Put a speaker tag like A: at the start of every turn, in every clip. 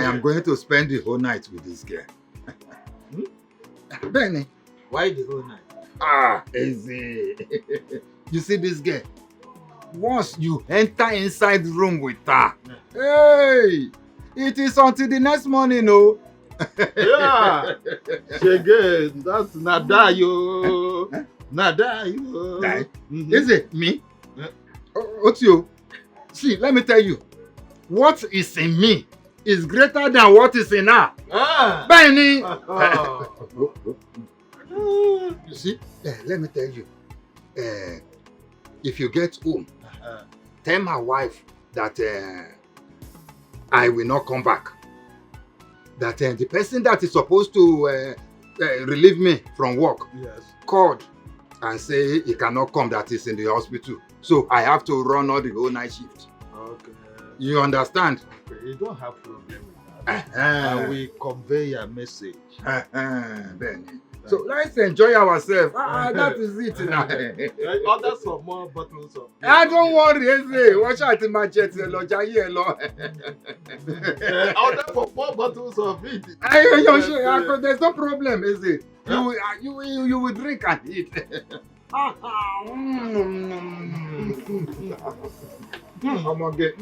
A: am going to spend the whole night with this girl. Benny.
B: Why the whole night?
A: Easy. You see this girl? Once you enter inside the room with her, hey, it is until the next morning, no?
B: Yeah. Again, that's nada yo. Nada yo.
A: Is it me? What's you? See, let me tell you. What is in me is greater than what is in her. Benny! You see, let me tell you. If you get home, tell my wife that I will not come back. That the person that is supposed to relieve me from work called and say he cannot come, that is in the hospital. So I have to run all the whole night shift.
B: Okay.
A: You understand?
B: Okay. You don't have problem with that. I will convey your message.
A: Benny. So let's enjoy ourselves. That is it now.
B: Order some more bottles of beer.
A: I don't worry, watch out in my jet. Order
B: for 4 bottles of it.
A: There's no problem, is it? You will drink and eat. I'm gonna get.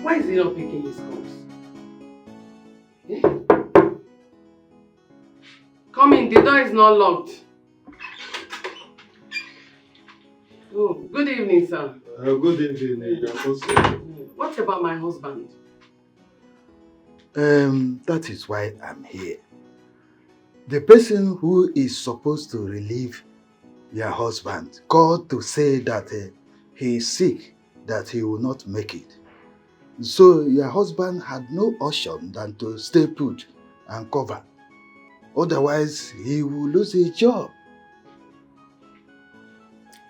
C: Why is he not picking his calls? Eh? Come in, the door is not locked. Oh, good evening, sir.
B: Good evening.
C: What about my husband?
D: That is why I'm here. The person who is supposed to relieve your husband called to say that he is sick, that he will not make it. So your husband had no option than to stay put and cover. Otherwise, he will lose his job.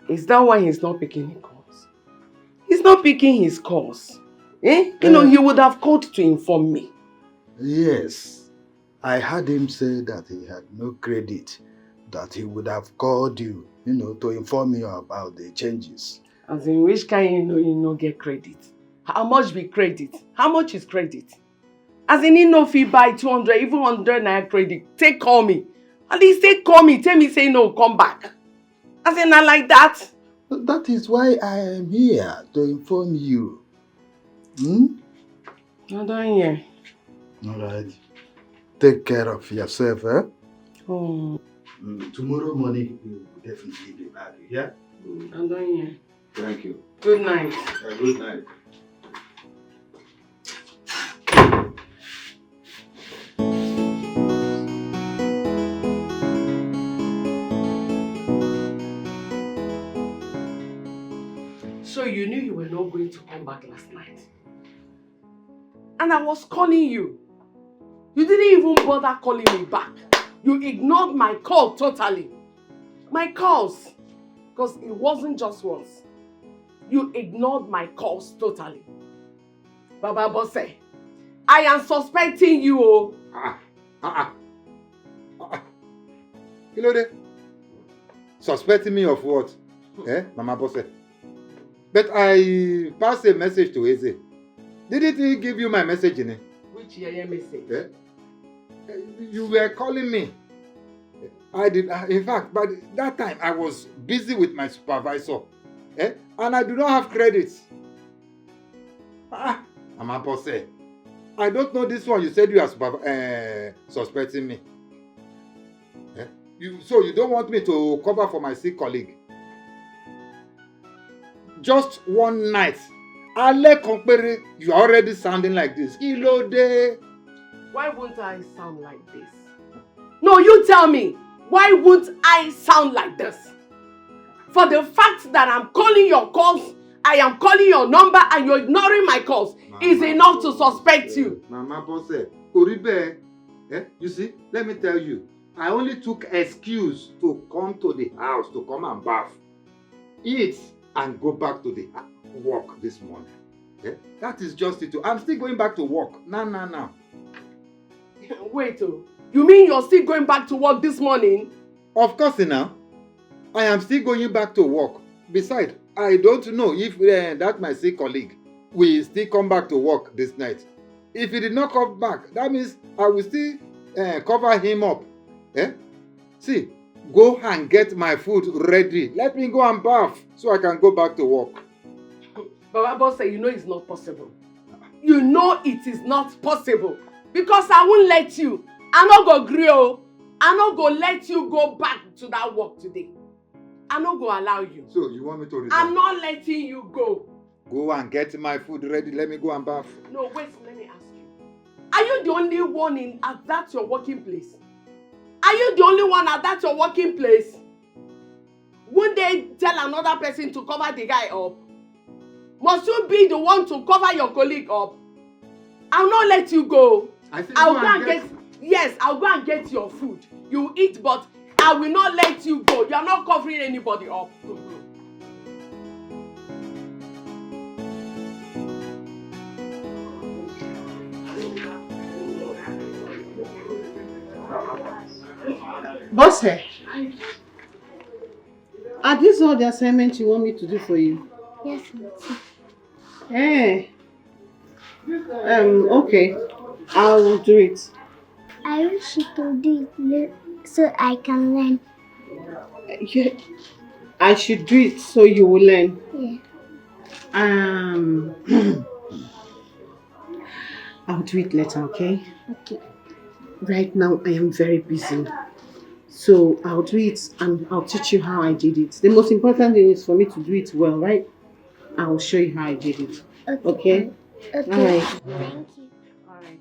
C: Is that why he's not picking his calls? He's not picking his calls. Eh? He would have called to inform me.
D: Yes. I heard him say that he had no credit, that he would have called you, to inform you about the changes.
C: As in, which kind you get credit? How much be credit? How much is credit? As in, if you buy 200, even 100 naira credit, call me. At least call me, tell me, say no, come back. As in, not like that.
D: That is why I am here, to inform you.
C: I don't hear.
D: All right. Take care of yourself, eh?
C: Oh.
D: Tomorrow morning, we will definitely be back, yeah?
C: I don't hear.
D: Thank you.
C: Good night.
D: Good night.
C: So you knew you were not going to come back last night. And I was calling you. You didn't even bother calling me back. You ignored my call totally. My calls. Because it wasn't just once. You ignored my calls totally. Baba Bosse, I am suspecting you.
A: Suspecting me of what? Mama Bosse? But I passed a message to Eze. Didn't he give you my message in it?
C: Which message?
A: You were calling me. I did. In fact, by that time I was busy with my supervisor. And I do not have credits. Mama Bosse, I don't know this one. You said you are suspecting me. So you don't want me to cover for my sick colleague? Just one night. Ale compare, you are already sounding like this. Ilode.
C: Why won't I sound like this? No, you tell me. Why won't I sound like this? For the fact that I'm calling your calls I am calling your number and you're ignoring my calls is enough to suspect you.
A: Mama Boss, Oribe, you see, let me tell you, I only took excuse to come to the house to come and bath, eat, and go back to the work this morning. That is just it. I'm still going back to work. Now.
C: Wait, you mean you're still going back to work this morning?
A: Of course, now. I am still going back to work. Besides, I don't know if that my sick colleague will still come back to work this night. If he did not come back, that means I will still cover him up. See, go and get my food ready. Let me go and bath so I can go back to work.
C: Baba Boss, you know it's not possible. You know it is not possible. Because I won't let you. I no go gree o. I no go let you go back to that work today. I no go allow you.
A: So you want me to resign?
C: I'm not letting you go.
A: Go and get my food ready. Let me go and bath.
C: No, wait, let me ask you. Are you the only one at that your working place? Are you the only one at that your working place? Won't they tell another person to cover the guy up? Must you be the one to cover your colleague up? I'll not let you go. I'll go and get... Yes, I'll go and get your food. You eat, but I will not let you go. You are not covering anybody up.
E: Boss, are these all the assignments you want me to do for you?
F: Yes,
E: Hey. Okay. I will do it.
F: I wish you to do it so I can learn.
E: Yeah. I should do it so you will learn.
F: Yeah.
E: I'll do it later, okay?
F: Okay.
E: Right now, I am very busy. So I'll do it and I'll teach you how I did it. The most important thing is for me to do it well, right? I'll show you how I did it. Okay?
F: Okay.
E: All right.
F: Thank you.
E: All right.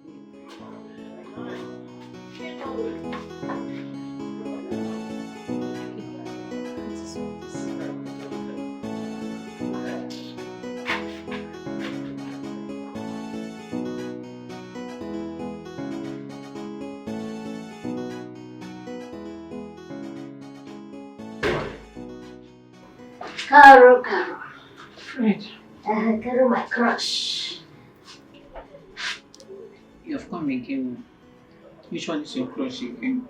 G: Caro.
E: Right.
G: Caro, my crush.
E: You've come again. Which one is your crush again?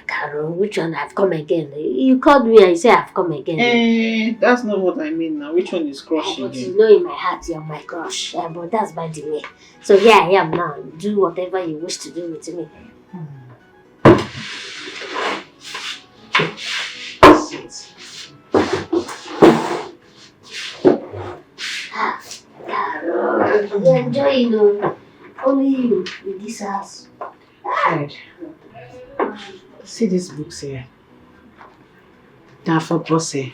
G: Caro, which one? I've come again. You called me and you said I've come again.
E: That's not what I mean now. Which one is crush
G: But
E: again?
G: you know in my heart you're my crush. But that's by the way. So here I am now. Do whatever you wish to do with me. Caro, you're enjoying only you in this house.
E: Right. See these books here. They're for Bossy.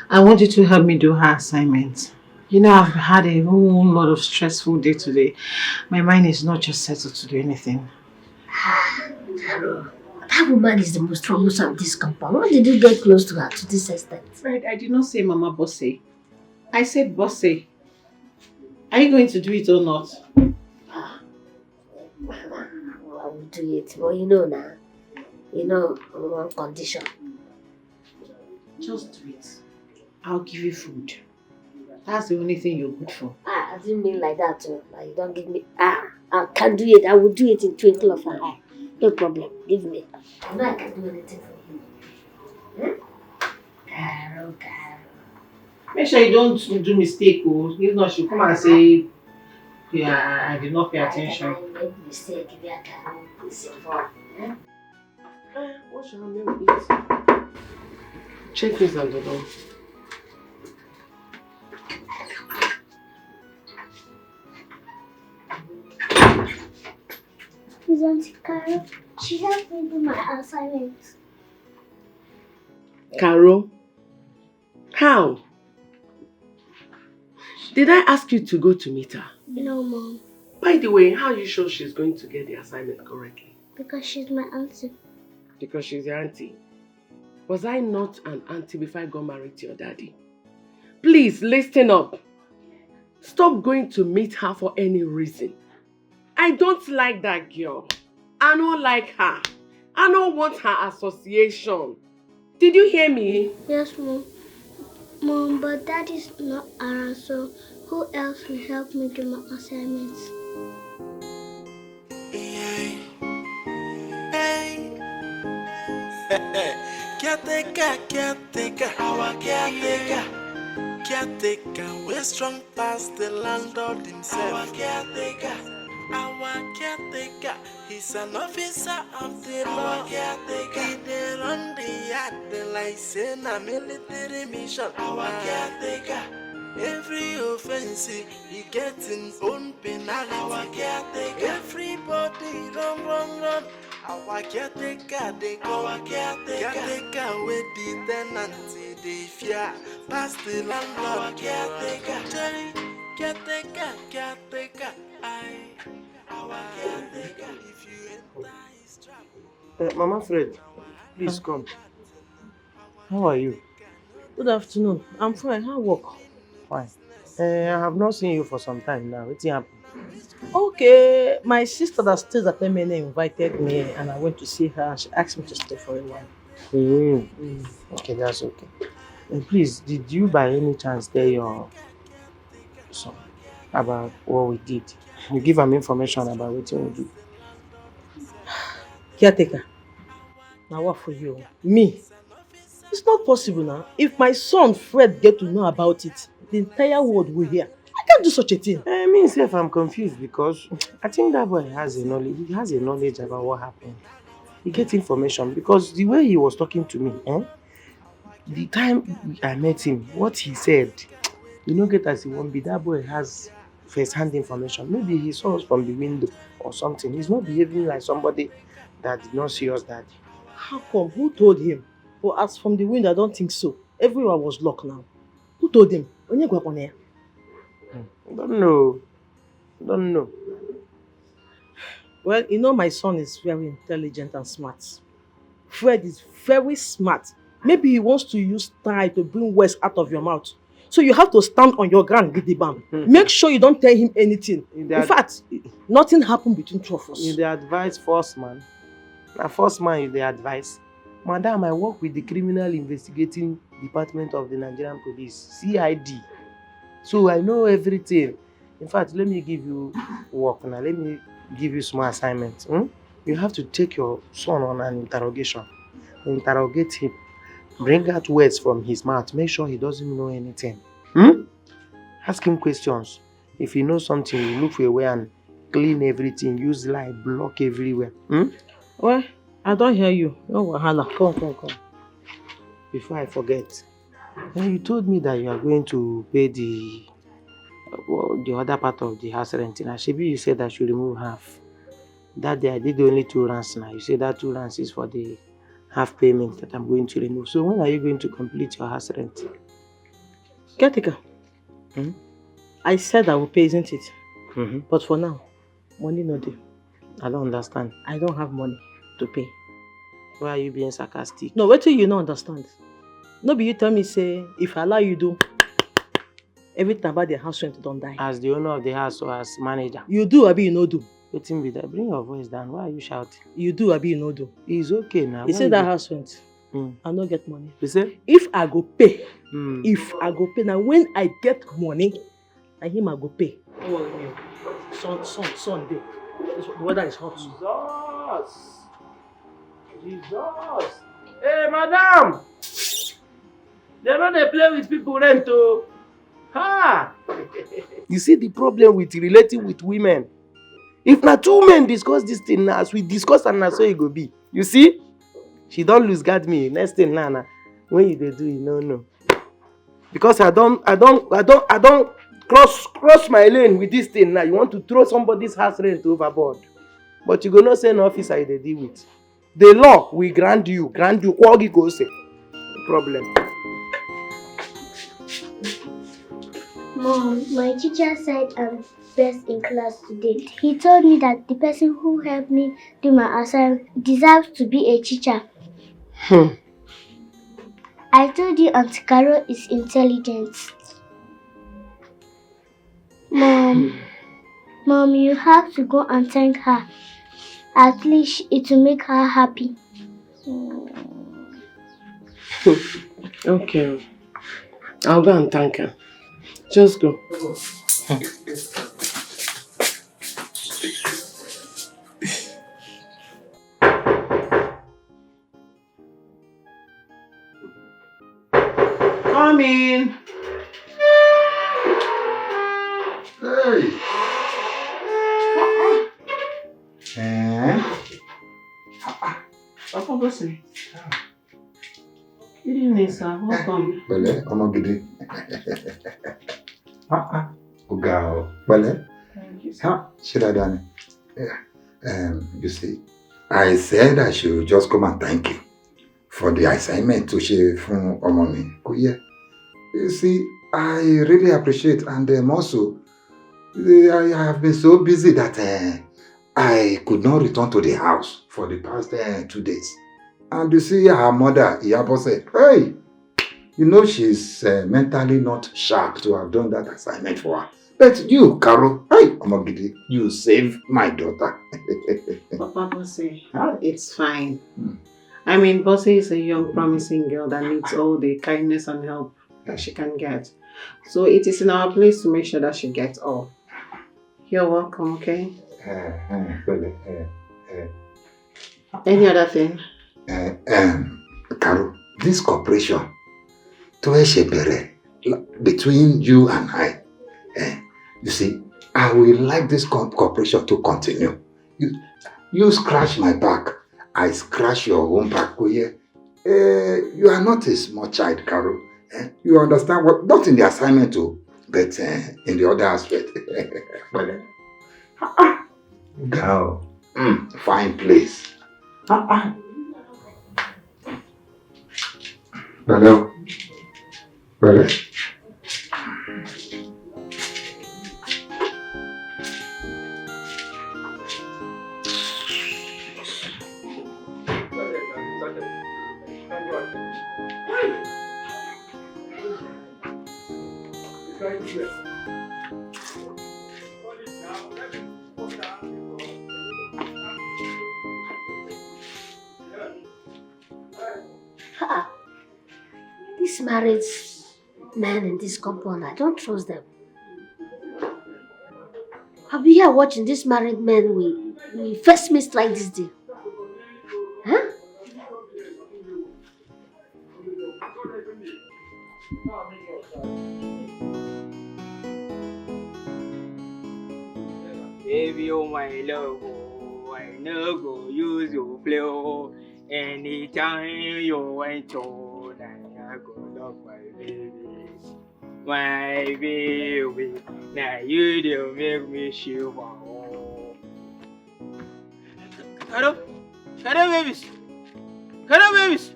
E: I want you to help me do her assignment. You know, I've had a whole lot of stressful day today. My mind is not just settled to do anything.
G: Caro, that woman is the most troublesome of this compound. Why did you get close to her to this extent?
E: Right, I did not say Mama Bossy. I said Bossy. Are you going to do it or not?
G: I will do it, but you know now. You know, on one condition.
E: Just do it. I'll give you food. That's the only thing you're good for.
G: I didn't mean like that too. Like, you don't give me. I can do it. I will do it in twinkle of an eye. No problem. Give me. I know I can do anything for you. Caro.
E: Make sure you don't do mistake, oh. If not, she'll come and say, yeah, I did not pay attention.
G: I made mistake. If I can, it's involved.
C: What shall I eat? Check this on the door.
F: Is Auntie Carol? She helped me do my assignments.
C: Caro? How? Did I ask you to go to meet her?
F: No, Mom.
C: By the way, how are you sure she's going to get the assignment correctly?
F: Because she's my auntie.
C: Because she's your auntie. Was I not an auntie before I got married to your daddy? Please listen up. Stop going to meet her for any reason. I don't like that girl. I don't like her. I don't want her association. Did you hear me?
F: Yes, Mom. Mom, but Dad is not around, so who else will help me do my assignments?
H: Caretaker, our caretaker. Caretaker, we're strong past the landlord himself. Our caretaker, he's an officer of the law. Caretaker, he dey run the yard like saying a military mission. Our caretaker, every offense he gets his own penalty. Our caretaker, everybody run. Our caretaker, they go. Our caretaker, with the tenant, they fear. Pass the landlord. Our caretaker, caretaker, our caretaker. If you enter his trap.
I: Mama Fred, please come. How are you?
E: Good afternoon. I'm fine. How work?
I: Fine. I have not seen you for some time now. What's happened?
E: Okay, my sister that stays at MNA invited me and I went to see her and she asked me to stay for a while.
I: Okay, that's okay. Please, did you by any chance tell your son about what we did? You give him information about what we do.
E: Caretaker. Now what for you? Me? It's not possible now. If my son Fred get to know about it, the entire world will hear. I can't do such a thing.
I: Me myself, I'm confused because I think that boy has a knowledge. He has a knowledge about what happened. He gets information because the way he was talking to me, the time I met him, what he said, you know, get as he won't be. That boy has first-hand information. Maybe he saw us from the window or something. He's not behaving like somebody that did not see us that day.
E: How come? Who told him? Well, as from the window, I don't think so. Everywhere was locked now. Who told him? When you go up on here?
I: Don't know.
E: Well, you know my son is very intelligent and smart. Fred is very smart. Maybe he wants to use style to bring words out of your mouth. So you have to stand on your ground, Gidibam. Make sure you don't tell him anything. In fact, nothing happened between two of us.
I: You the advice first man. Now first man is the advice. Madam, I work with the Criminal Investigating Department of the Nigerian Police, CID. So I know everything. In fact, let me give you work now. Let me give you small assignment. You have to take your son on an interrogation. Interrogate him. Bring out words from his mouth. Make sure he doesn't know anything. Ask him questions. If he knows something, you look for a way and clean everything. Use light, block everywhere.
E: Well, I don't hear you. No wahala. Come.
I: Before I forget, you told me that you are going to pay the other part of the house rent. Now, Shebi, you said I should remove half. That day I did only 2 rands now. You said that 2 rands is for the half payment that I'm going to remove. So when are you going to complete your house rent?
E: Caretaker. I said I will pay, isn't it? But for now, money no due.
I: I don't understand.
E: I don't have money to pay.
I: Why are you being sarcastic?
E: No, wait till you don't understand. No be you tell me say, if I allow you do, everything about the house rent don't die.
I: As the owner of the house or as manager?
E: You do, abi you no do.
I: Waiting with that. Bring your voice down. Why are you shouting?
E: You do, abi you no do.
I: It's okay now.
E: You say that house rent, I no get money.
I: You say?
E: If I go pay, now when I get money, I him I go pay. Don't worry me. Son day. The weather is hot.
I: Jesus! Hey, madam! They don't play with people rent, oh. Ha! You see the problem with relating with women. If na 2 men discuss this thing now, as we discuss and na so it go be. You see? She don't lose guard me. Next thing now, when you dey do it, no. Because I don't cross my lane with this thing now. You want to throw somebody's house rent overboard. But you go not say no officer you dey deal with. The law will grant you. Kwagi go say. Problem.
F: Mom, my teacher said I'm best in class today. He told me that the person who helped me do my assignment deserves to be a teacher. I told you Auntie Carol is intelligent. Mom, you have to go and thank her. At least it will make her happy.
C: Okay. I'll go and thank her. Just go.
E: Come in.
A: Hey.
E: Papa Bossy. Good evening, sir. Welcome.
A: Bele, Omogidi. Ugao. Bele.
E: Thank you, sir.
A: Huh? Should I done it? Yeah. You see, I said I should just come and thank you for the assignment to share from Omomi. You see, I really appreciate, and also, I have been so busy that I could not return to the house for the past 2 days. And you see, her mother, Iyabo, said, hey, you know she's mentally not sharp to have done that assignment for her. But you, Carol, hey, Omogidi, you saved my daughter.
E: Papa Bossy, it's fine. I mean, Bossy is a young, promising girl that needs all the kindness and help that she can get. So it is in our place to make sure that she gets all. You're welcome, okay? Any other thing?
A: Carol, this cooperation, between you and I, you see, I will like this cooperation to continue. You scratch my back, I scratch your own back. You are not a small child, Carol. You understand what? Not in the assignment too, but in the other aspect. Girl, fine place. Hello. Hello.
G: These married men in this compound, I don't trust them. I'll be here watching these married men we first missed like this deal. Huh?
J: Baby, oh my love, oh, I no go use your flow. Anytime you want to, I go love my baby. My baby, now you do make me shiver. Hello? Hello, babies. Hello, babies.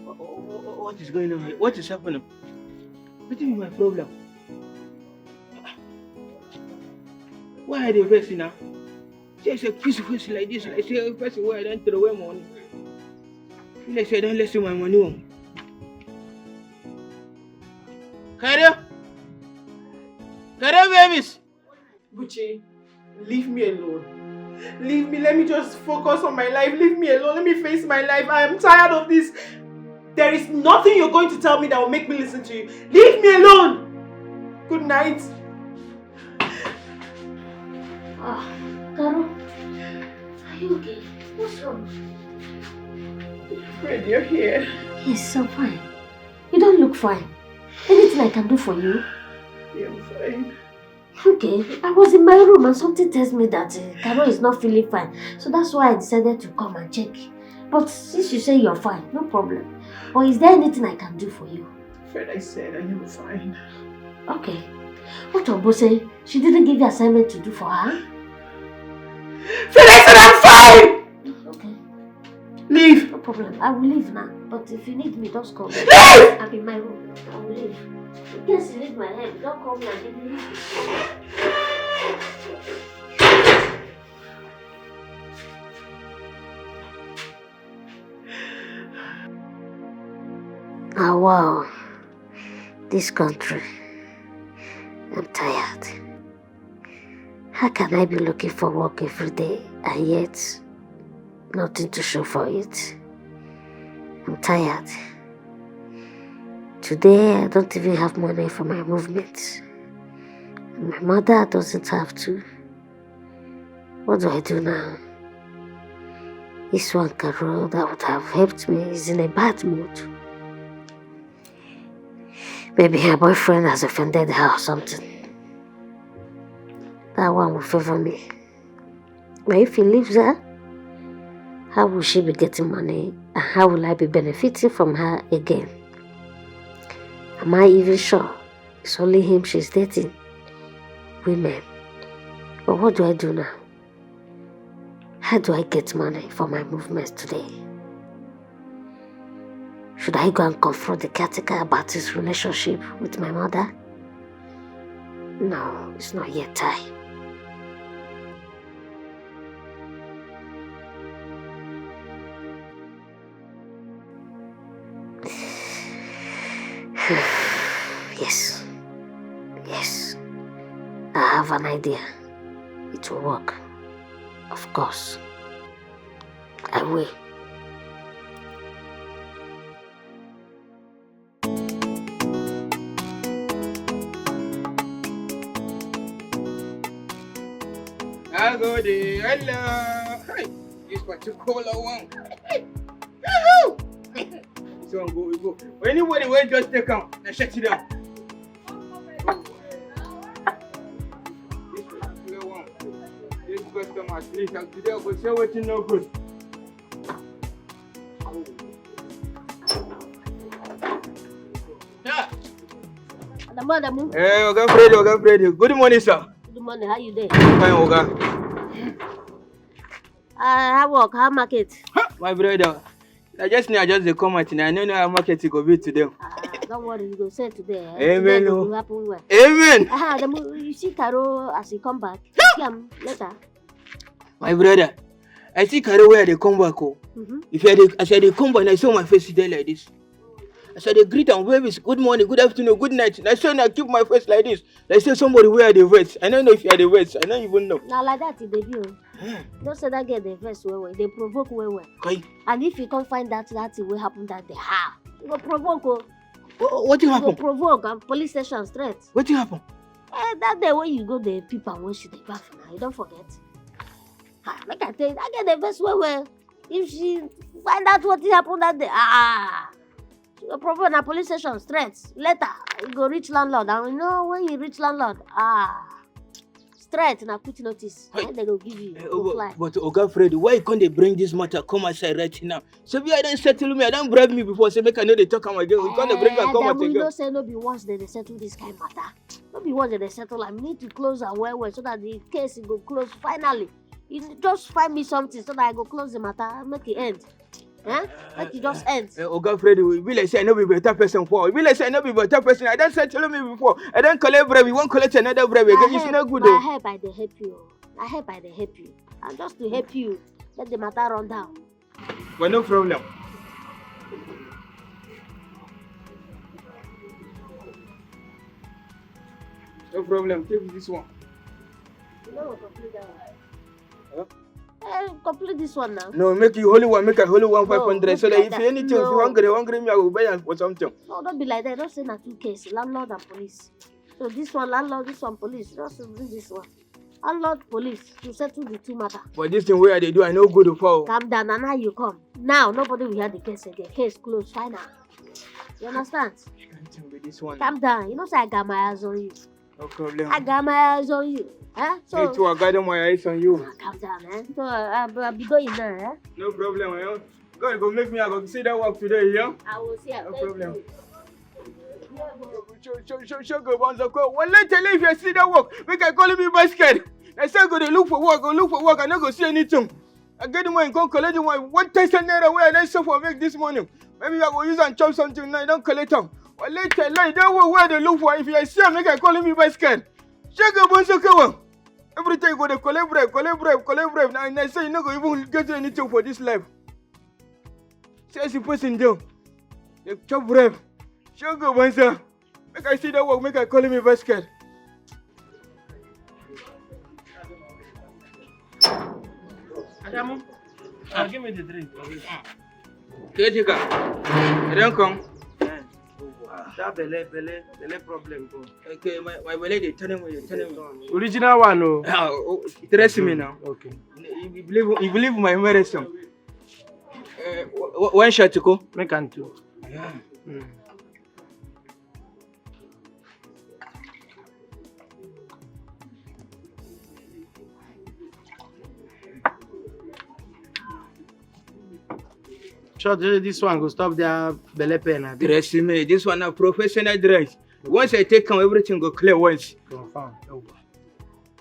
J: What is going on here? What is happening? What is my problem? Why are they facing now? Say a piece of face like this, like say a person where I don't throw away money. Like say I don't listen my money home. Kare, babies!
E: Buchi, leave me alone. Leave me, let me just focus on my life. Leave me alone, let me face my life. I am tired of this. There is nothing you're going to tell me that will make me listen to you. Leave me alone! Good night.
G: Carol, are you okay? What's wrong?
E: Fred, you're here.
G: Yes, I'm fine. You don't look fine. Anything I can do for you?
E: Yeah, I'm fine.
G: Okay, I was in my room and something tells me that Carol is not feeling fine. So that's why I decided to come and check. But since you say you're fine, no problem. Or is there anything I can do for you?
E: Fred, I said I am fine.
G: Okay. What Obo say? She didn't give you assignment to do for her?
E: Fred, I said I'm fine!
G: Okay.
E: Leave!
G: No problem. I will leave now. But if you need me, just call me.
E: Leave!
G: I'm in my room. I will leave. In case you need my help, don't call me and give me. Ah, wow. This country. I'm tired. How can I be looking for work every day and yet nothing to show for it? I'm tired. Today I don't even have money for my movement. And my mother doesn't have to. What do I do now? This one Carol that would have helped me is in a bad mood. Maybe her boyfriend has offended her or something. That one will favor me. But if he leaves her, how will she be getting money and how will I be benefiting from her again? Am I even sure it's only him she's dating? Women. But what do I do now? How do I get money for my movements today? Should I go and confront the caretaker about his relationship with my mother? No, it's not yet time. Yes. Yes. I have an idea. It will work. Of course. I will.
J: I go there. Hello. Hey, this particular one. This one go. Anybody will just take out and shut it down. This particular one. This customer, please, today I will say what you know good. Yeah. Hey, Oga Freddy. Good morning, sir.
G: Good morning, how you doing?
J: Fine, Oga.
G: How work, how market?
J: My brother, I just dey come out now. I know how market go be today.
G: Don't worry, you go sell today.
J: Amen.
G: Today will happen well.
J: Amen.
G: You see Caro as he come back. See him later.
J: My brother, I see Caro where they come back. As I dey come back, I saw my face there like this. As I dey greet and wave is good morning, good afternoon, good night. I say I keep my face like this. Like say somebody wear the vest. I don't know if you are the vest. I don't even know.
G: Now like that, they do. Don't say that get the vest well. They provoke well.
J: Okay.
G: And if you can't find that will happen that day, you go provoke.
J: What will happen?
G: You go provoke and police station straight.
J: What will happen?
G: That day when you go the people and when she dey back for now, you don't forget. Like I tell you, I get the vest well. If she find out what happened that day, she go provoke na police station straight. Later, you go reach landlord, and you know when you reach landlord, straight na put notice. They go give you. Go fly.
J: But Oga Freddy, why you can't they bring this matter come outside right now? So if I don't settle me, I don't bribe me before. Say make I know they talk am again. We can't bring her come out again.
G: We don't say no be once they settle this kind of matter. No be once they settle. I need to close her well so that the case go close finally. You just find me something so that I go close the matter, make it end. Like it just ends.
J: Oga Freddy, we be like say I no be better person for. We be like say I no be better person. I don't settle me before. I don't collect bribe. You won't collect another bribe again. It's not good though.
G: I help I dey help you. And just to help you, let the matter run down.
J: But no problem. No problem. Take this one.
G: No, complete that one. Complete this one now.
J: No, make you holy one, 500. So that if anything, if you hungry, me I will buy for something.
G: No, don't be like that. Don't say that two cases, landlord and police. So this one landlord, this one police. Just bring this one. Landlord, police, to settle the two matter.
J: But this thing where they do, I know good for.
G: Calm down, and now you come. Now nobody will hear the case again. Case closed, final. You understand?
J: With this one.
G: Calm down. You know, say I got my eyes on you.
J: No problem.
G: I got my eyes on you. So
J: me too, I got my eyes on you.
G: Calm down, So I'll be going now,
J: No problem, God go make me I go see that work today, yeah?
G: I will see.
J: No problem. Show go once a go. Well, let tell you if you see that work, make I call me basket. I say go to look for work, I no go see anything. I get the money, go collect the money. 1,000 naira where I don't suffer make this morning. Maybe I go use and chop something now, I don't collect them. Well, let tell you that work where they look for. If you see make I call me basket. Show go once a go. Every time you go to collect bribe. Now I say you no go even get anything for this life. Say the person down. They chop bribe. Sure go, Banza. Make I see that work, make I call me basket.
I: Jamu, give me the drink.
J: Caretaker, you don't come.
I: That belle problem.
J: Okay, my belly, they tell me.
I: Original one, no.
J: Trust me now.
I: Okay.
J: You believe my medicine. One shot to go.
I: Make and two.
J: Yeah.
I: Sure, this one go stop their belly pain.
J: Trust me, this one a professional drugs. Once I take them, everything go clear once.
I: Confirm.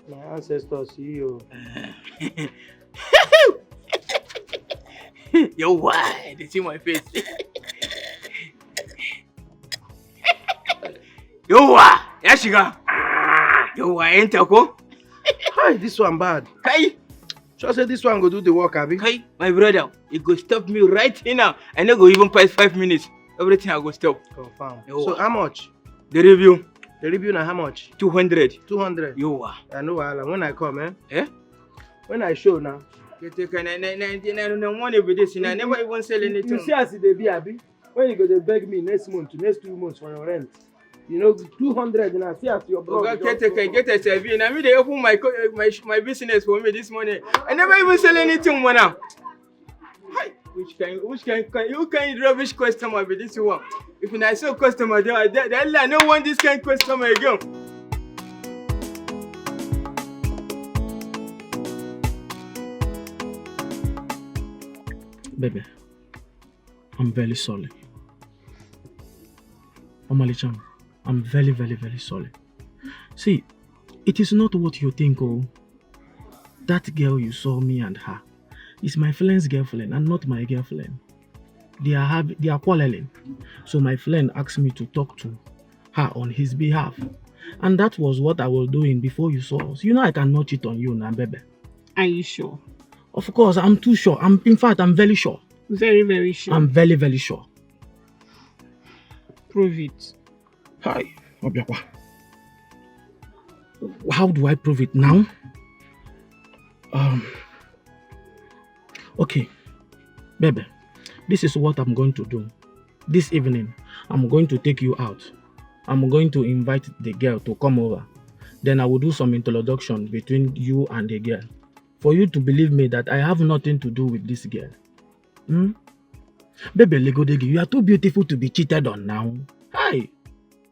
I: My ancestors see you.
J: Yo, why? They see my face. Yo, why? Here she go. Yo, why? Enter ko?
I: Hi, this one bad.
J: Hey.
I: Sure say this one go do the work, abi?
J: Hey, my brother, you go stop me right here now. I no go even pass 5 minutes. Everything I go stop.
I: Confirm.
J: Yo,
I: So how much?
J: the review?
I: The review now how much?
J: 200.
I: 200.
J: Yo, why?
I: I know when I come,
J: Eh?
I: When I show now.
J: I don't want to be this, and I never even sell anything.
I: You see as they be, abi? When you go to beg me next 2 months for your rent. You know, 200 and I see as your brother.
J: Okay, get a survey. And I mean, they open my business for me this morning. I never even sell anything more now. Which kind you can rubbish customer with this one? If I sell customer, then I don't want this kind of customer again.
K: Baby, I'm very sorry. Omalicham, I'm very, very, very sorry. See, it is not what you think, oh. That girl you saw me and her is my friend's girlfriend and not my girlfriend. They are quarreling. So my friend asked me to talk to her on his behalf. And that was what I was doing before you saw us. You know I cannot cheat on you now, baby.
E: Are you sure?
K: Of course, I'm too sure. In fact, I'm very sure.
E: Very, very sure.
K: I'm very, very sure.
E: Prove it.
K: Hi, Obiakwa. How do I prove it now? Okay, baby, this is what I'm going to do. This evening, I'm going to take you out. I'm going to invite the girl to come over. Then I will do some introduction between you and the girl. For you to believe me that I have nothing to do with this girl. Baby, Legodegi, you are too beautiful to be cheated on now. Hi.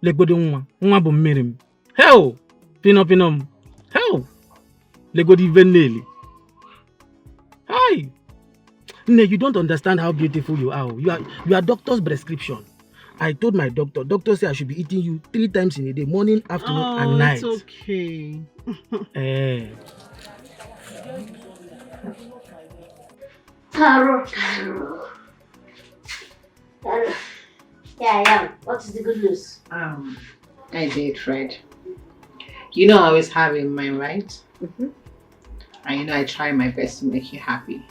K: Legodi nwa bụ mmiri m. Hell! Pinom. Hell! Legodi veneli. Hi. No, you don't understand how beautiful you are. You are doctor's prescription. I told my doctor said I should be eating you 3 times in a day, morning, afternoon, and night.
E: It's okay.
G: Carol. Yeah, I am. What is the good news?
E: I did, Fred. You know I always have in mind, right? And you know I try my best to make you happy.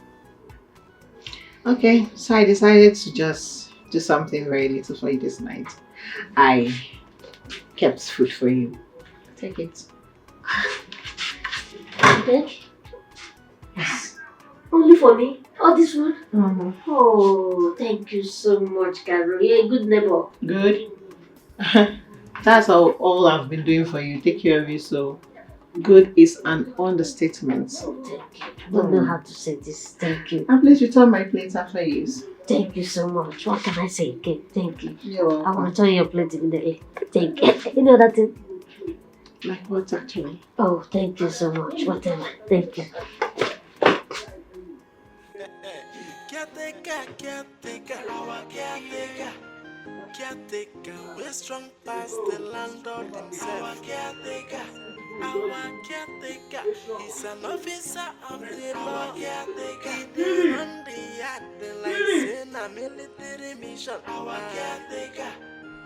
E: Okay, so I decided to just do something very little for you this night. I kept food for you. Take it.
G: Okay. Yes. Only for me? All this food? Oh, thank you so much, Carol. You're a good neighbor.
E: Good? That's all I've been doing for you. Take care of you, so good is an understatement.
G: Oh, thank you. I don't know how to say this. Thank you.
E: And please return my plate after use.
G: Thank you so much. What can I say again? Thank you.
E: You're welcome.
G: I will return your plate immediately. Thank you. You know that thing?
E: Like what, actually?
G: Oh, thank you so much. Whatever. Thank you.
H: Caretaker, we're strong past the landlord himself. Our caretaker, he's an officer of the law. He run the yard like saying a military mission. Our caretaker,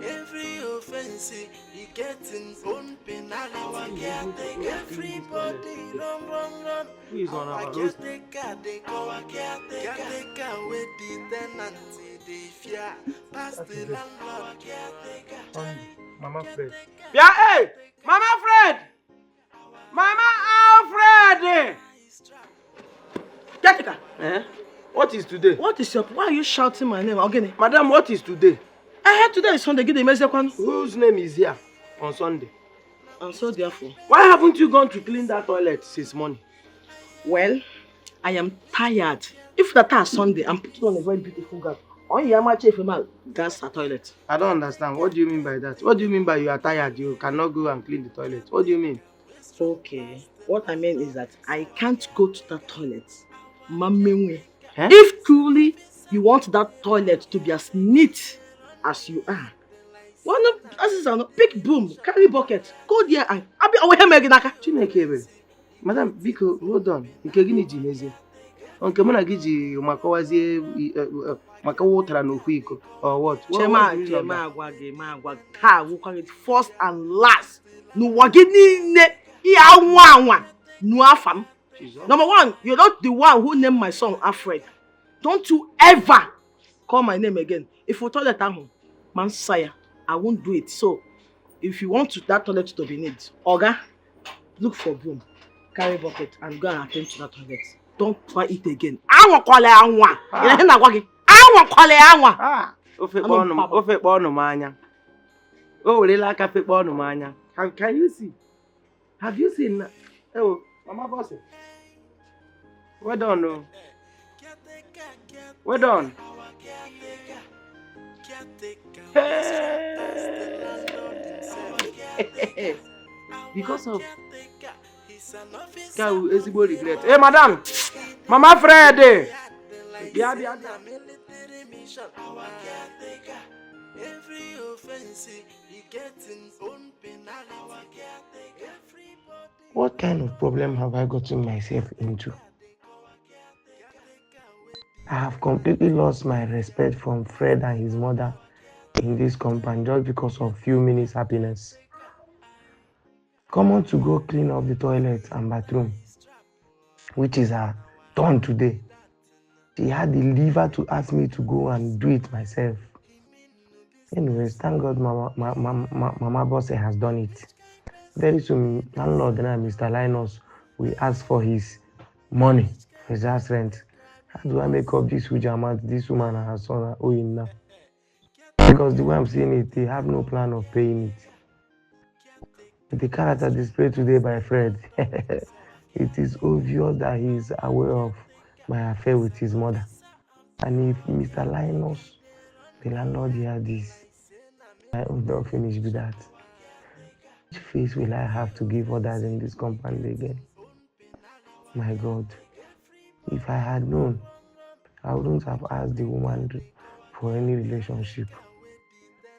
H: every offense he gets his own penalty. Our caretaker, everybody run. Our caretaker, they call our caretaker with the tenant. Fear past the landlord.
I: Mama Fred. Yeah, hey! Mama Fred! Mama Alfred!
C: Caretaker.
I: Eh? What is today?
C: What is your... Why are you shouting my name? Again?
I: Madam, what is today?
C: I heard today is Sunday. Get the message.
I: Whose name is here on Sunday?
C: And so therefore...
I: Why haven't you gone to clean that toilet since morning?
C: Well, I am tired. If that is Sunday, I'm putting on a very beautiful gown. On your match if you gas a toilet.
I: I don't understand. What do you mean by that? What do you mean by you are tired? You cannot go and clean the toilet. What do you mean?
C: Okay. What I mean is that I can't go to the toilet. Mami,
I: eh?
C: If truly you want that toilet to be as neat as you are, why not? As is a big boom, carry bucket, go there and I'll be away Meginaka.
I: Chineke, Madam, Biko, hold on. Nkegini jineze. Onke muna giji makawazi makawotra no kwiko or what?
C: Chema agwa ka wukwa first and last. No wagini ne iya nwa no afam. Number one, you're not the one who named my son Alfred. Don't you ever call my name again. If you toilet at home, man sire, I won't do it. So, if you want that toilet to be neat, Oga, look for broom, carry bucket, and go and attend to that toilet. Don't try it again. I won't call it anwa. I won't call it anwa.
I: Ofe bono manya. Oh, lila kafe bono manya. Can you see? Have you seen? Oh, Mama Boss. Well done, no. Well done. Hey. Because of Cow is regret. Hey, madam, Mama Fred. Yeah.
H: Every offense he gets in own penalty.
I: What kind of problem have I gotten myself into? I have completely lost my respect from Fred and his mother in this compound just because of few minutes happiness. Come on to go clean up the toilet and bathroom, which is her turn today. She had the liver to ask me to go and do it myself. Anyways, thank God Mama Boss has done it. Very soon, landlord and Mr. Linus will ask for his money, his house rent. How do I make up this huge amount this woman and her son are owing now? Because the way I'm seeing it, they have no plan of paying it. With the character displayed today by Fred, it is obvious that he is aware of my affair with his mother. And if Mr. Linus, the landlord, hear this, I will not finish with that. Which face will I have to give others in this compound again? My God, if I had known, I wouldn't have asked the woman for any relationship.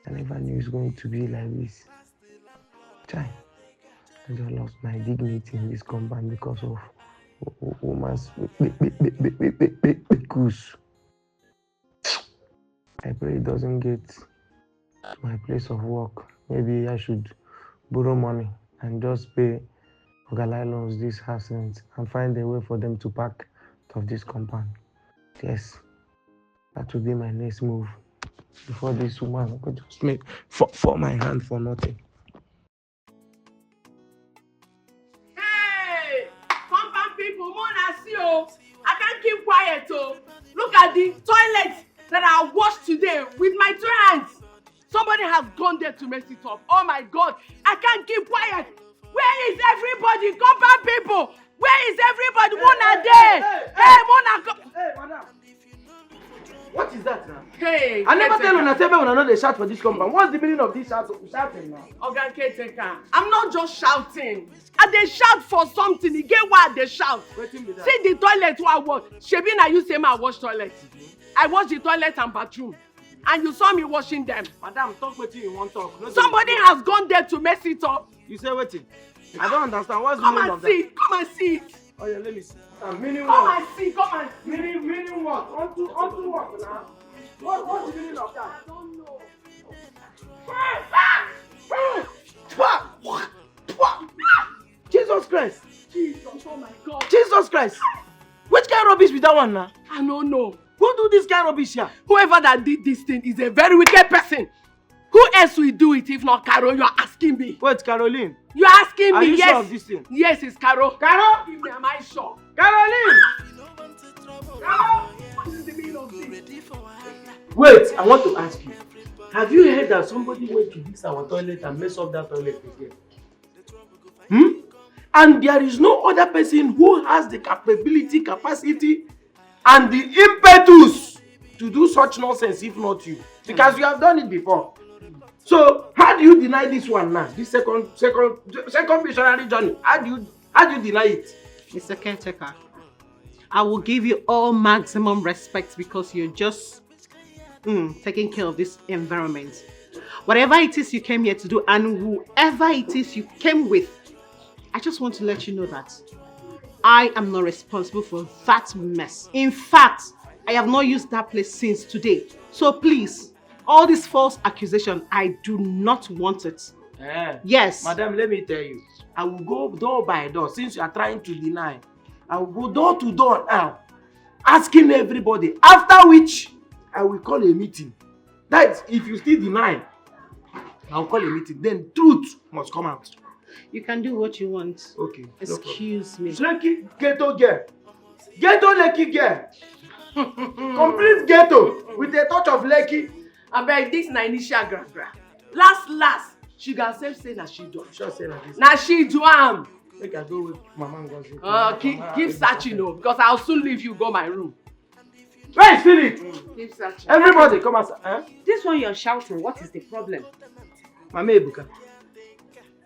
I: I never knew it's going to be like this. Chai, I just lost my dignity in this compound because of woman's goose. I pray it doesn't get to my place of work. Maybe I should borrow money and just pay Ogalilons this house rent and find a way for them to pack out of this compound. Yes, that will be my next move. Before this woman could just make for my hand for nothing.
C: Hey, compound people, Mona see you. I can't keep quiet. Oh, look at the toilet that I washed today with my 2 hands. Somebody has gone there to mess it up. Oh my God, I can't keep quiet. Where is everybody? Compound people, where is everybody? Mona there. Hey, Mona.
I: Hey, madam. What is that now?
C: Hey,
I: I never tell you when I know they shout for this compound. What's the meaning of this shouting now?
C: Oga Caretaker, I'm not just shouting. And they shout for something. You get why they shout? See the toilet where I wash. Shebi na you say I wash toilet. I wash the toilet and bathroom. And you saw me washing them.
I: Madam, talk what you want to talk. No,
C: somebody has gone there to mess it up.
I: You say waiting. I don't understand. What's the meaning of that?
C: Come and see it.
I: Oh yeah, let me see. Meaning
C: come
I: what?
C: And see, come and see.
I: Meaning what? Onto what now? What's the meaning of that?
C: I don't know.
I: Jesus Christ!
C: Jesus, oh my God!
I: Jesus Christ! Which kind of rubbish with that one now?
C: I don't know.
I: Who do this kind of rubbish here?
C: Whoever that did this thing is a very wicked person. Who else will do it if not Carol? You are asking me.
I: Wait, Caroline?
C: You are asking me,
I: are you
C: yes.
I: sure of this thing?
C: Yes, it's Carol.
I: Carol?
C: Am I sure?
I: Caroline!
C: What is the meaning of this?
I: Wait, I want to ask you. Have you heard that somebody went to this our toilet and messed up that toilet again? And there is no other person who has the capacity, and the impetus to do such nonsense if not you. Because you have done it before. So, how do you deny this one now? This second missionary journey. How do you deny it?
E: Mr. Caretaker, I will give you all maximum respect because you're just taking care of this environment. Whatever it is you came here to do and whoever it is you came with, I just want to let you know that I am not responsible for that mess. In fact, I have not used that place since today. So please, all this false accusation, I do not want it. Yes.
I: Madam, let me tell you. I will go door by door since you are trying to deny. I will go door to door now, asking everybody. After which, I will call a meeting. That is, if you still deny, I will call a meeting. Then truth must come out.
E: You can do what you want.
I: Okay.
E: Excuse me.
I: Lucky ghetto girl. Ghetto lucky girl. Complete ghetto with a touch of lucky.
C: I beg this na initial gra. Last, she got self say na she do.
I: Sure say na this.
C: Na she do am.
I: Make I go with Mama Ngozi.
C: Keep searching o, because I'll soon leave you go my room.
I: Where is Philip?
C: Keep searching.
I: Everybody come outside.
E: This one you're shouting, what is the problem?
I: Mama Ebuka,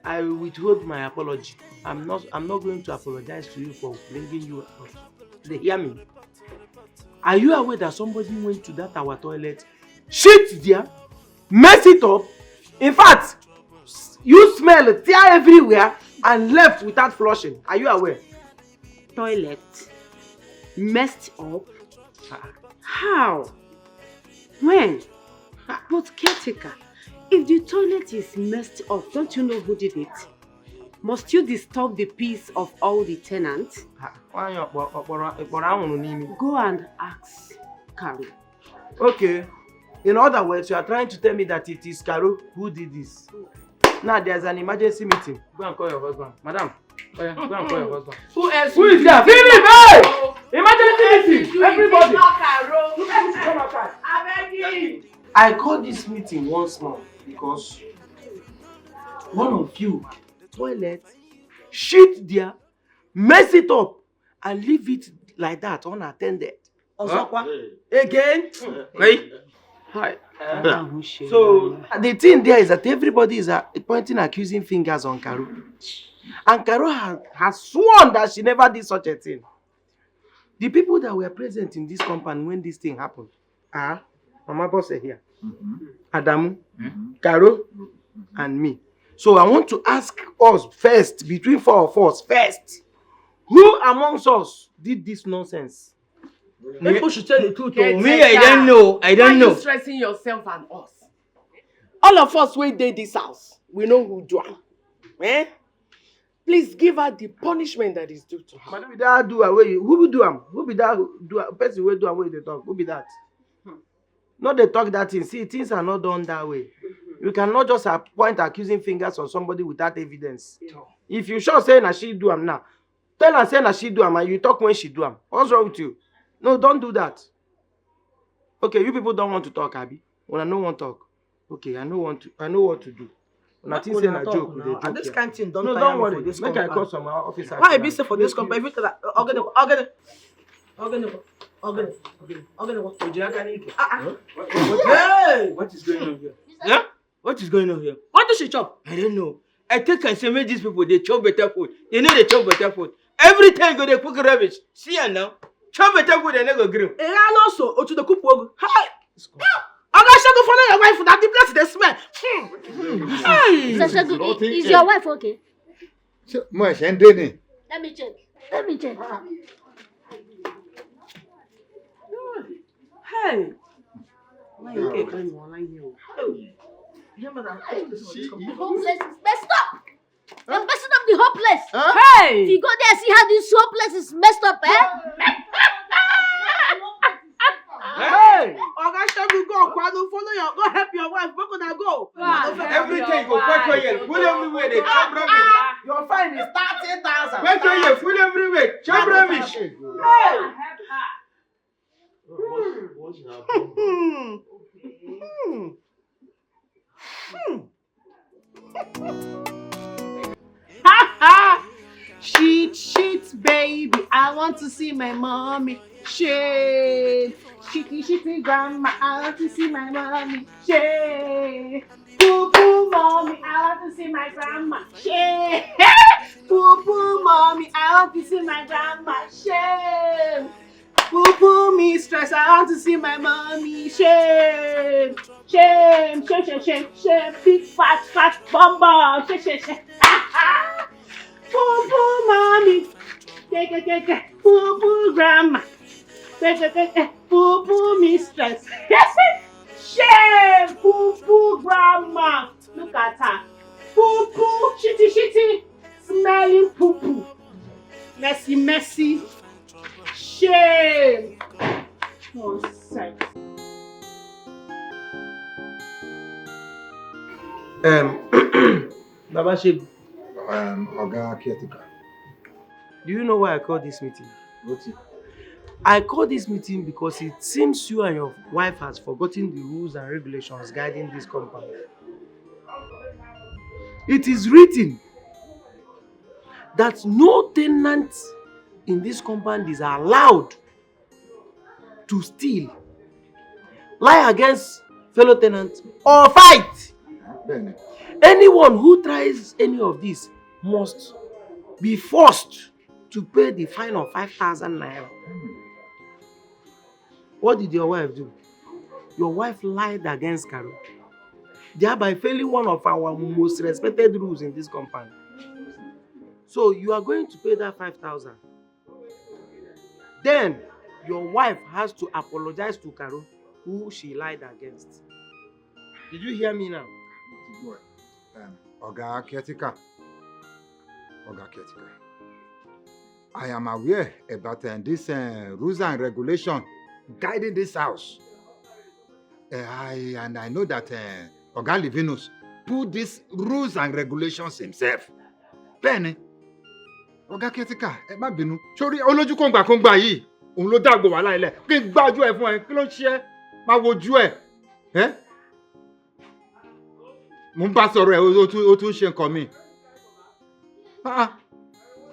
I: I withhold my apology. I'm not going to apologize to you for bringing you out. They hear me. Are you aware that somebody went to that our toilet, shit there, mess it up? In fact, you smell it, tear everywhere, and left without flushing. Are you aware?
E: Toilet messed up? How? When? But caretaker, if the toilet is messed up, don't you know who did it? Must you disturb the peace of all the tenants? Go and ask Carol.
I: Okay. In other words, you are trying to tell me that it is Carol who did this. Now there's an emergency meeting. Go and call your husband. Madam, go and call your husband.
C: Who else?
I: Who is there? Philip, hey! Emergency meeting! Everybody! Come outside. I call this meeting once more because one of you toilet, shit there, mess it up, and leave it like that unattended. Again? Hey. Hi. So the thing there is that everybody is pointing accusing fingers on Carol. And Carol has sworn that she never did such a thing. The people that were present in this compound when this thing happened are Mama Boss here, Adamu, Carol, and me. So I want to ask us first, between four of us first, who amongst us did this nonsense?
C: People should tell the truth.
J: Me, I don't know.
C: Why are you stressing yourself and us? All of us wey dey this house, we know who do am. Please give her the punishment that is due to her.
I: Madam, that do away. Who will do am? Who be that person wey do am wey dey talk? Who be that? Not they talk that thing. See, things are not done that way. You cannot just point accusing fingers on somebody without evidence. If you sure say na she do am now, tell her say na she do am and you talk when she do am. What's wrong with you? No, don't do that. Okay, you people don't want to talk, Abi. When I don't want to talk. Okay, I know what to do. When I think say na joke, they joke.
J: This kind of thing don't
I: worry. Make I call some officer.
J: Why be say for this company? Everything that Hey! What is going on here? Yeah? What is going on here? What does she chop? I don't know. I think I say make these people they chop better food. They know they chop better food. Every time go they cook rubbish. See her now. Chop better food and they go grill.
C: And also, to the cook work. Hi! I'm not sure go follow your wife that the place they smell.
F: Is your wife okay?
A: Let me
F: check.
C: Hey!
F: The whole place is messed up. They're messing up the whole place.
C: Hey!
F: If you go there and see how this whole place is messed up,
C: Hey! Oga Shagu, go help your wife. Where could I go?
J: Everything go quick. Full everywhere. They chop rubbish.
I: Your fine is 30,000.
J: Quick, full everywhere. Chop rubbish.
C: Hey!
E: Shit, baby. I want to see my mommy. Shit. Shitty, grandma. I want to see my mommy. Shit. Poo, mommy. I want to see my grandma. Shit. Poo, mommy. I want to see my grandma. Shit. Poo, mistress. I want to see my mommy. Shame. Big fat bumble. Shame. Poo, mommy. Poo, grandma. Poo, mistress. Shame. Poo, grandma. Look at her. Poo, shitty. Smelling poo. Messy. Shame. Nonsense.
I: Baba Shebu,
A: Oga caretaker.
I: do you know why I called this meeting?
A: What's it?
I: I called this meeting because it seems you and your wife has forgotten the rules and regulations guiding this compound. It is written that no tenant in this compound is allowed to steal, lie against fellow tenants, or fight.
A: Bene.
I: Anyone who tries any of this must be forced to pay the fine of 5,000 naira. What did your wife do? Your wife lied against Carol, thereby failing one of our most respected rules in this compound. So you are going to pay that 5,000. Then your wife has to apologize to Carol, who she lied against. Did you hear me now?
A: Oga caretaker. I am aware about this rules and regulation guiding this house. I know that Oga Livinus put these rules and regulations himself. Bẹ́ẹ̀ni, Oga caretaker, ẹ má bínú. Sórí olójú kòǹgbà yìí, òun ló dàgbò wàhálà ilẹ̀. Kí n gbájú ẹ fún ẹ, kí ló ń ṣe ẹ́? Máa wojú ẹ. Mo ń bá sọ̀rọ̀ ẹ, ó tún ṣe nǹkan mi.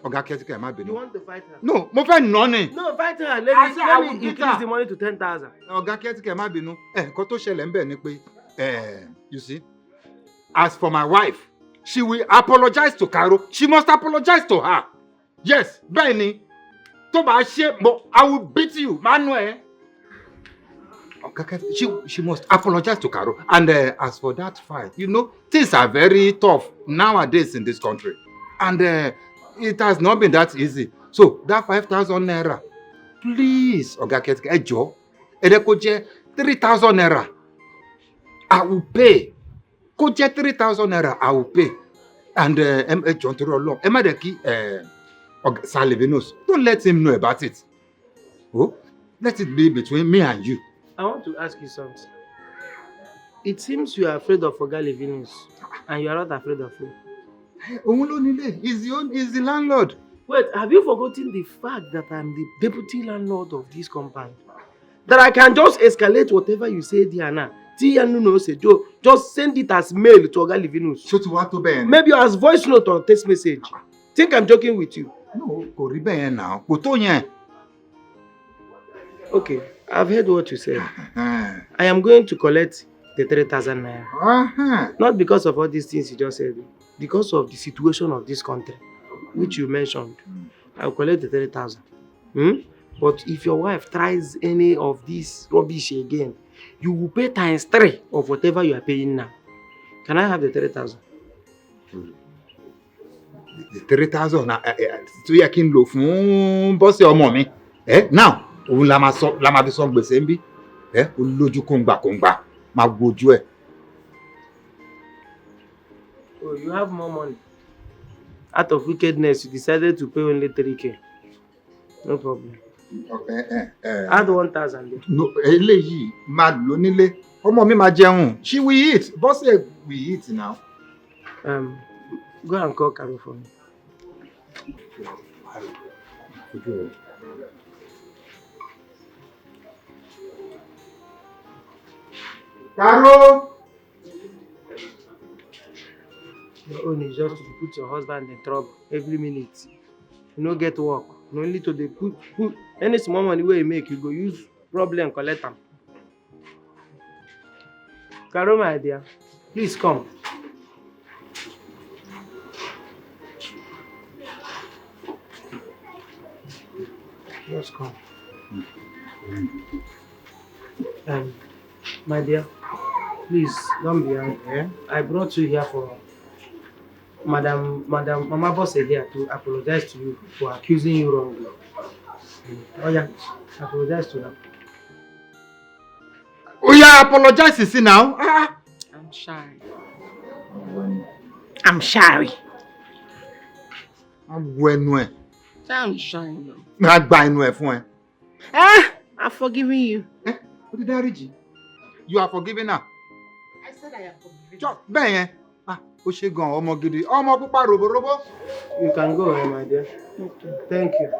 A: Oga caretaker, ẹ má bínú.
I: You want to fight her?
A: No, mo fẹ́ nà ni.
I: No, fight her.
A: I
I: Let me increase the money to 10,000.
A: Oga caretaker, ẹ má bínú. Nǹkan tó ṣẹlẹ̀ ń bẹ̀ ni pé, you see, as for my wife, she will apologize to Carol. She must apologize to her. Yes, bẹ́ẹ̀ ni. Tó bá ṣe, I will beat you, Manuel. She must apologize to Carol. And as for that fight, you know, things are very tough nowadays in this country. And it has not been that easy. So that 5,000 naira, please, Oga caretaker, ẹ jọ̀ọ́, ẹ jẹ́ kó jẹ́ 3,000 naira. I will pay. Kó jẹ́ 3,000 naira, I will pay. And ẹ jọ̀ọ́ nítorí Ọlọ́run, ẹ má dẹ̀ kí Sir Livinus, don't let him know about it. Oh, let it be between me and you.
I: I want to ask you something. It seems you are afraid of Oga Livinus and you are not afraid of him.
A: Òun ló nílé. He's the landlord.
I: Wait, have you forgotten the fact that I'm the deputy landlord of this compound? That I can just escalate whatever you say there now. Just send it as mail to Oga Livinus.
A: Ṣó ti wá tó bẹ́ẹ̀ ni?
I: Maybe as voice note or text message. Think I'm joking with you?
A: No, kò rí bẹ́ẹ̀ now. Kò tó yẹn.
I: Okay, I've heard what you said. I am going to collect the 3,000 naira. Not because of all these things you just said, because of the situation of this country, which you mentioned. I'll collect the 3,000. But if your wife tries any of this rubbish again, you will pay ×3 of whatever you are paying now. Can I have the 3,000?
A: The 3,000 tó yẹ kí n lò fún bọ́sẹ̀ ọmọ mi. Now, òun la máa fi sọ gbèsè ń bí. Olójú kòǹgbà máa gbojú ẹ̀.
I: Oh, you have more money. Out of wickedness, you decided to pay only 3K. No problem. Add 1,000 there.
A: No, eléyìí máa lò nílé. Ọmọ mi máa jẹun. She will eat. Bọ́sẹ̀ will eat now.
I: Go and call Carol for me.
A: Carol!
I: Your own is just to put your husband in trouble every minute. You no get work. No only to dey put any small money wey you make, you go use problem collect am. Caro, my dear, please come. Just come. My dear, please don't be angry. I brought you here for Mama Boss here to apologize to you for accusing you wrongly. Oh yeah, apologize to them.
A: Oh yeah, apologize, you see now.
C: I'm shy.
E: I'm sorry.
A: I'm
C: shy now.
A: Not buying no phone.
E: I'm forgiving you.
A: What did I read you? You are forgiving her.
E: I said I am forgiving
A: Just ben. O ṣe gan ọmọ gidi. Ọmọ pupa robo robo.
I: You can go, my dear. Okay. Thank you.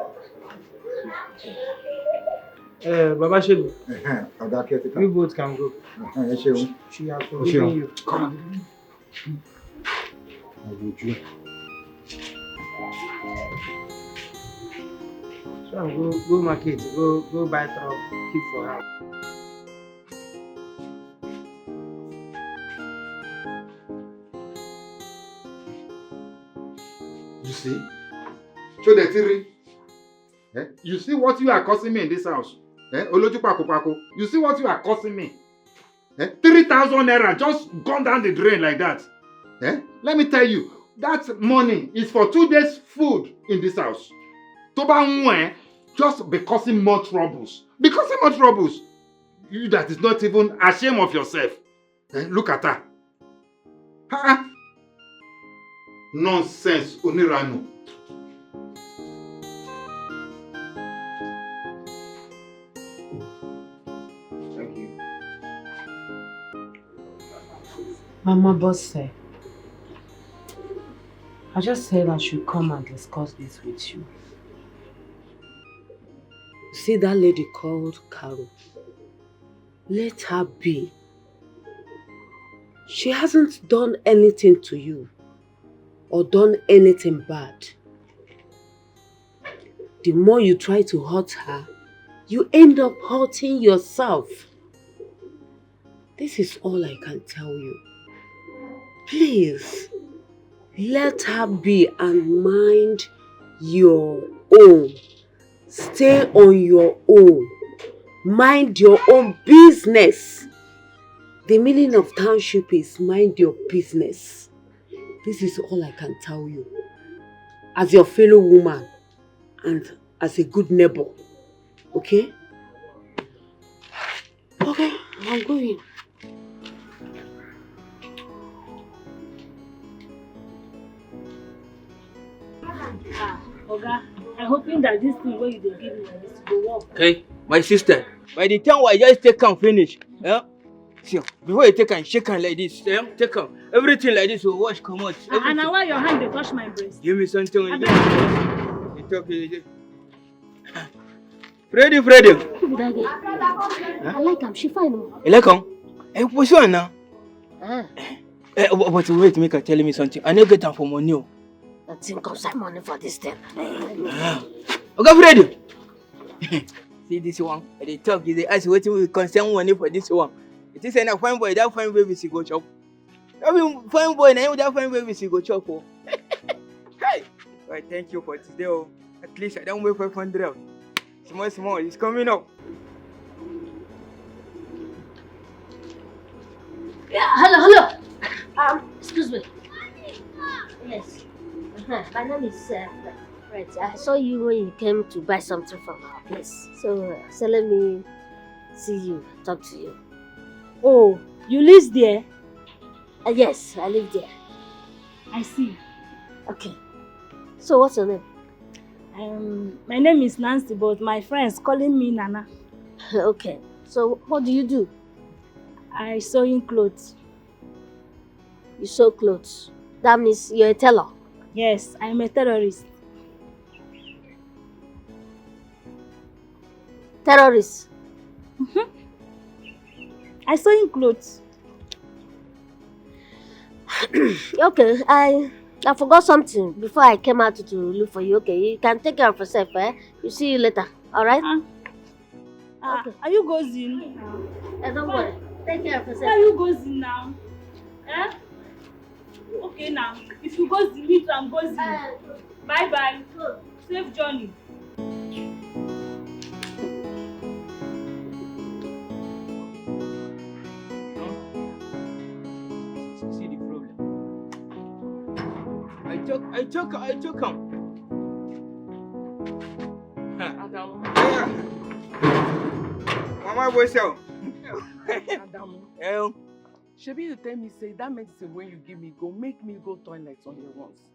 I: Baba Shegu. You both can go. She has forgiven you. Come. So go market, go buy truck, keep for her.
A: You see? Show the theory. You see what you are causing me in this house? Oloju pako. You see what you are causing me? 3,000 naira just gone down the drain like that. Let me tell you, that money is for 2 days food in this house. Toba just be causing more troubles. Because more troubles. You that is not even ashamed of yourself. Look at her. Nonsense, Oniranu.
I: Thank you.
E: Mama Boss said, I just said I should come and discuss this with you.
C: See that lady called Carol. Let her be. She hasn't done anything to you or done anything bad. The more you try to hurt her, you end up hurting yourself. This is all I can tell you. Please, let her be and mind your own. Stay on your own. Mind your own business. The meaning of township is mind your business. This is all I can tell you. As your fellow woman and as a good neighbor. Okay? Okay, I'm going.
L: Oga, I'm hoping that this thing where you dey give me is go work.
J: Okay, my sister. By the time I just take and finish, see, before you take and shake hand like this, take and everything like this will wash come out.
L: And now why your hand dey touch my breast?
J: Give me something. You talk easy. Freddy.
G: Who be that girl? I like him. She fine.
J: You like him? What's on now? But wait, make her tell me something. I need to get her for money.
G: I think of some money for this thing.
J: Okay, Freddy. See this one? They talk, they ask what we concern money for this one. It is a fine boy, that fine baby she go chop. I mean, fine boy, now that fine baby she go chop. Hey! Right, thank you for today. At least I don't wait 500. Small, it's coming up.
G: Yeah, hello. Excuse me. Yes. My name is Fred. I saw you when you came to buy something from our place. So let me see you, talk to you.
L: Oh, you live there?
G: Yes, I live there.
L: I see.
G: Okay. So what's your name?
L: My name is Nancy, but my friends calling me Nana.
G: Okay. So what do you do?
L: I sewing clothes.
G: You sew clothes? That means you're a tailor?
L: Yes, I'm a terrorist.
G: Terrorist?
L: I sewing clothes.
G: Okay, I forgot something before I came out to look for you. Okay, you can take care of yourself, eh? You see you later, alright?
L: Okay. Are you going?
G: Don't worry. Take care of yourself.
L: Are you going now? Eh? Okay now. If you go, me too, I'm going. Bye bye. Safe journey.
J: See the problem. I took him.
C: Adam.
J: Mama boy so.
C: Adam. Shebi you tell me say that medicine when you give me go make me go toilet on your once.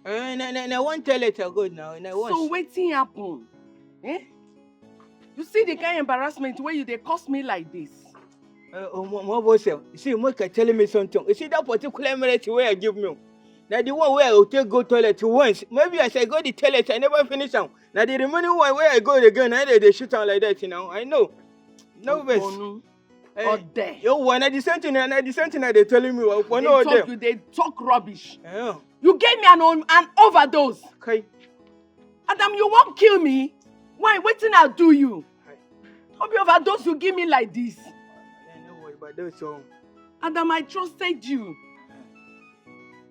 J: I won't tell it good now.
C: So wetin happen? Eh? You see the kind of embarrassment where they cost me like this.
J: Mama boy so. See, Moka telling me something. You see that particular medicine where I give me. Now the one where I will take go toilet once. Maybe as I go the toilet, I never finish them. Now the remaining one where I go again, they shoot down like that, you know. I know. No best.
C: Or there.
J: Yo, when I descend they telling me
C: they talk rubbish.
J: Yeah.
C: You gave me an overdose.
J: Okay.
C: Adam, you won't kill me. Why? Waiting I'll do you. Hope you overdose you give me like this.
J: No worry about those songs.
C: Adam, I trusted you.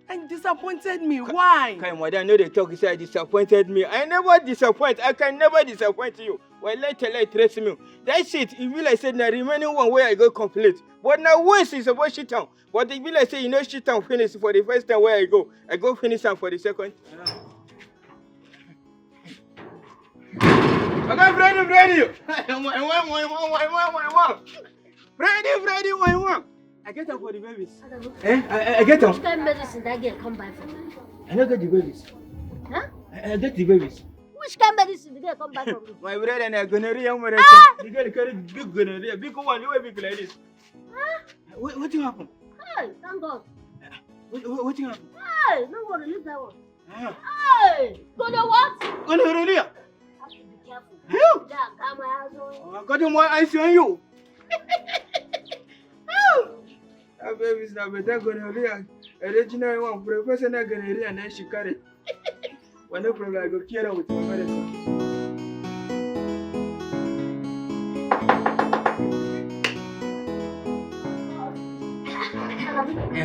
C: And you disappointed me. Why?
J: Okay, madam, I know they talk. You say I disappointed me. I never disappoint. I can never disappoint you. Well, let trace me. That's it. It will like say the remaining one where I go complete. But now once it's about shit town. But it will like say you know shit town finish for the first time where I go finish them for the second. Okay, Freddy. Freddy, one. I get them for the babies. I get them.
G: Which kind of medicine that girl come by from?
J: I don't get the babies.
G: Huh?
J: I get the babies.
G: Which kind of medicine the girl come by from?
J: My brother and I gonorrhea. The girl carry big gonorrhea. Big one, you big like this.
G: Huh?
J: What happened?
G: Hey, thank God.
J: What happened?
G: Hey, no worry, leave that one. Hey, what?
J: Gonorrhea.
G: Have to be careful.
J: Help!
G: Yeah, come my house.
J: I got more eyes on you. That baby's not better gonorrhea. Original one, professional gonorrhea, and then she carry. Well, no problem, I go care with my medicine.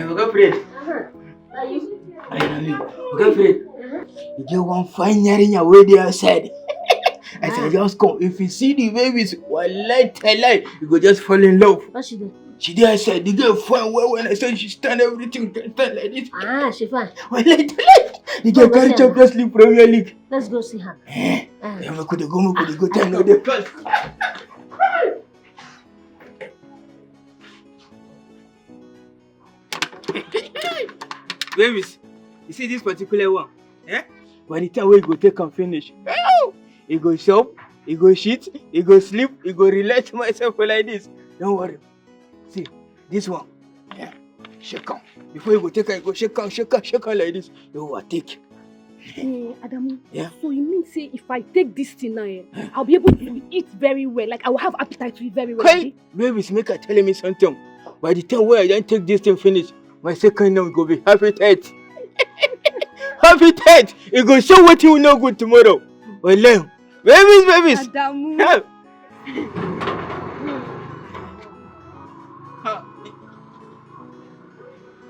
J: We got Fred.
G: Are you?
J: I love you. We got Fred. You get one fine year in your way there outside. I said, just come. If you see the babies, you go just fall in love.
G: What's she doing?
J: She did, I said, the girl fine well when I said she stand everything, stand like this.
G: Ah, she fine.
J: Well, the girl carry Champions League Premier League.
G: Let's go see her.
J: We could go tell no the first. Babies, you see this particular one? Eh? By the time we go take and finish, he go shop, he go shit, he go sleep, he go relax myself like this. Don't worry. See, this one. Yeah. Shake on. Before you go take it, go shake on like this. You will take.
L: Adamu,
J: yeah.
L: So you mean say if I take this thing now, I'll be able to eat very well, like I will have appetite to eat very well.
J: Hey, babies, make her telling me something. By the time where I don't take this thing finish, my second name will be happy tight. Happy tight. It go show what you know good tomorrow. Well, babies.
L: Adamu.
J: Yeah.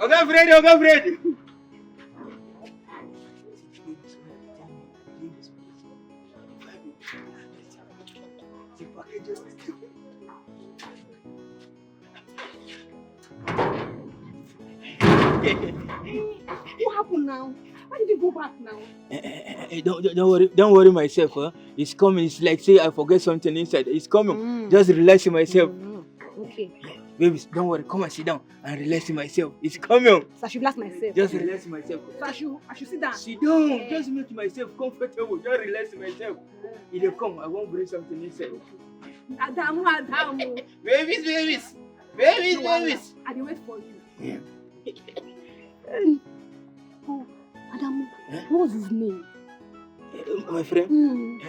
J: Okay, Freddy.
L: What happened now? Why did you go back now?
J: Don't worry myself. Huh? It's coming. It's like say I forget something inside. It's coming. Just relaxing myself.
L: Okay.
J: Babies, don't worry. Come and sit down and relax myself. It's coming.
L: So I should relax myself.
J: Just relax myself.
L: So I should sit down.
J: Sit down. Just make myself comfortable. Just relax myself. If they come, I won't bring something inside.
L: Adamu.
J: Babies.
L: I will wait for you.
J: Yeah.
L: Oh, Adamu, what's his name?
J: My friend?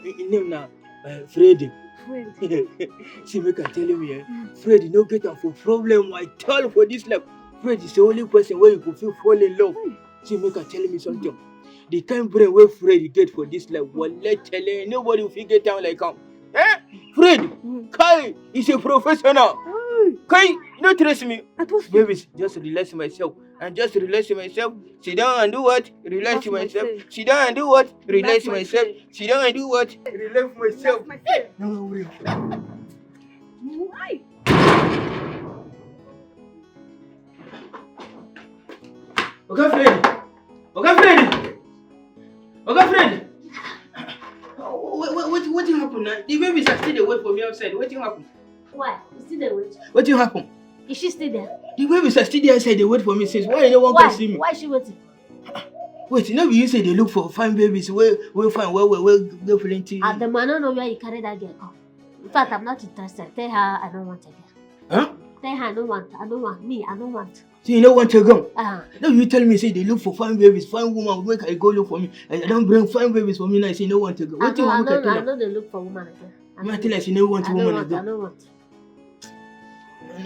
J: His name now, Freddy.
L: Fred.
J: See, make I tell you, Fred, you no get am for problem at all for this life. Fred is the only person where you could feel fall in love. See, make I tell me something. The kind brain where Fred get for this life, let's tell you, nobody will get down like him. Eh? Fred, Kai is a professional. Kai, you don't trust me. Babies, just relax myself. And just relax myself. Sit down and do what? Relax myself. Sit down and do what? Relax myself. Sit down and do what? Relax myself. No worry.
L: Why?
J: Okay, Fred. Okay, Fred. Okay, Fred. What happened now? The babies are still wait for me outside. What happened?
G: Why? You still there wait?
J: What happened?
G: Is she still there?
J: The babies are still there outside. They wait for me since. Why no one can see me?
G: Why is she waiting?
J: Wait, you know you say they look for fine babies. Where fine? Where go plenty?
G: And the man don't know where you carry that girl come. In fact, I'm not interested. Tell her I don't want a girl.
J: Huh?
G: Tell her I don't want. I don't want.
J: So you don't want to go?
G: Uh-huh.
J: No, you tell me say they look for fine babies, fine woman. Where can I go look for me? I don't bring fine babies for me now. I say no want to go. What do you want to tell
G: I know they look for woman again.
J: I tell her she no want woman again.
G: I don't want.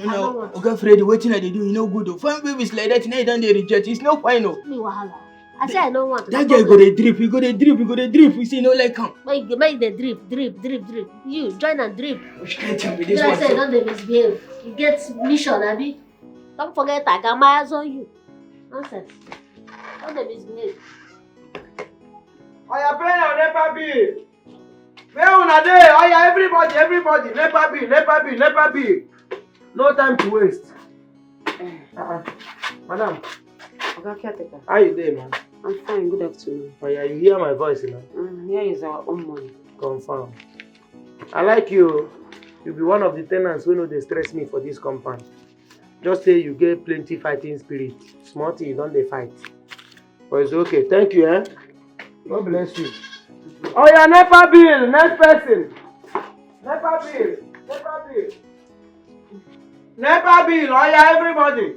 J: No. Okay, Freddy, what thing they do? You know good. Fine babies like that now you don't they reject. It's no fine. No.
G: Me wahala. I say I don't want.
J: That girl go the drip. You go the drip. You say no like come.
G: Make the drip. You join and drip.
J: Which can't tell me this
G: Then
J: one.
G: I say don't they misbehave. You get mission, Abi. Don't forget I got my eyes on you. Nonsense. Don't they misbehave.
I: Oya pay your NEPA bill. Where una dey? Oya everybody. NEPA bill. No time to waste. Madam.
C: Okay, caretaker.
I: How you doing, man?
C: I'm fine. Good afternoon.
I: Oya, you hear my voice now?
C: Here is our own money.
I: Confirm. I like you. You be one of the tenants who know they stress me for this compound. Just say you get plenty fighting spirit. Small thing, you don't dey fight. But it's okay. Thank you, eh? God bless you. Oh yeah, NEPA bill. Next person. NEPA bill. Oh yeah, everybody.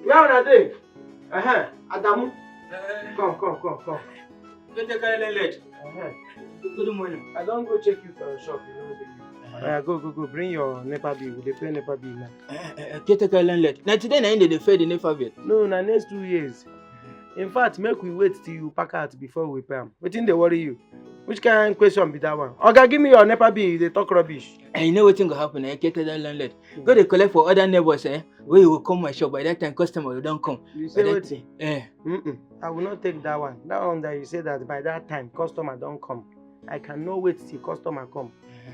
I: Where una dey? Adamu. Come.
J: Get the guy late. Good morning.
I: I don't go check you for a shop. You know the Go. Bring your NEPA bill. They pay NEPA bill now.
J: Get the guy late. Now today, now they pay the NEPA bill.
I: No, na next 2 years. In fact, make we wait till you pack out before we pay am. Wetin dey worry you? Which kind of question be that one? Oga, give me your NEPA bill. They talk rubbish.
J: You know what's going to happen? Get the landlord. Go to collect for other neighbors. Where you will come my shop. By that time, customer will don't come.
I: You say what?
J: Yeah.
I: I will not take that one. That one that you say that by that time, customer don't come. I cannot wait till customer come.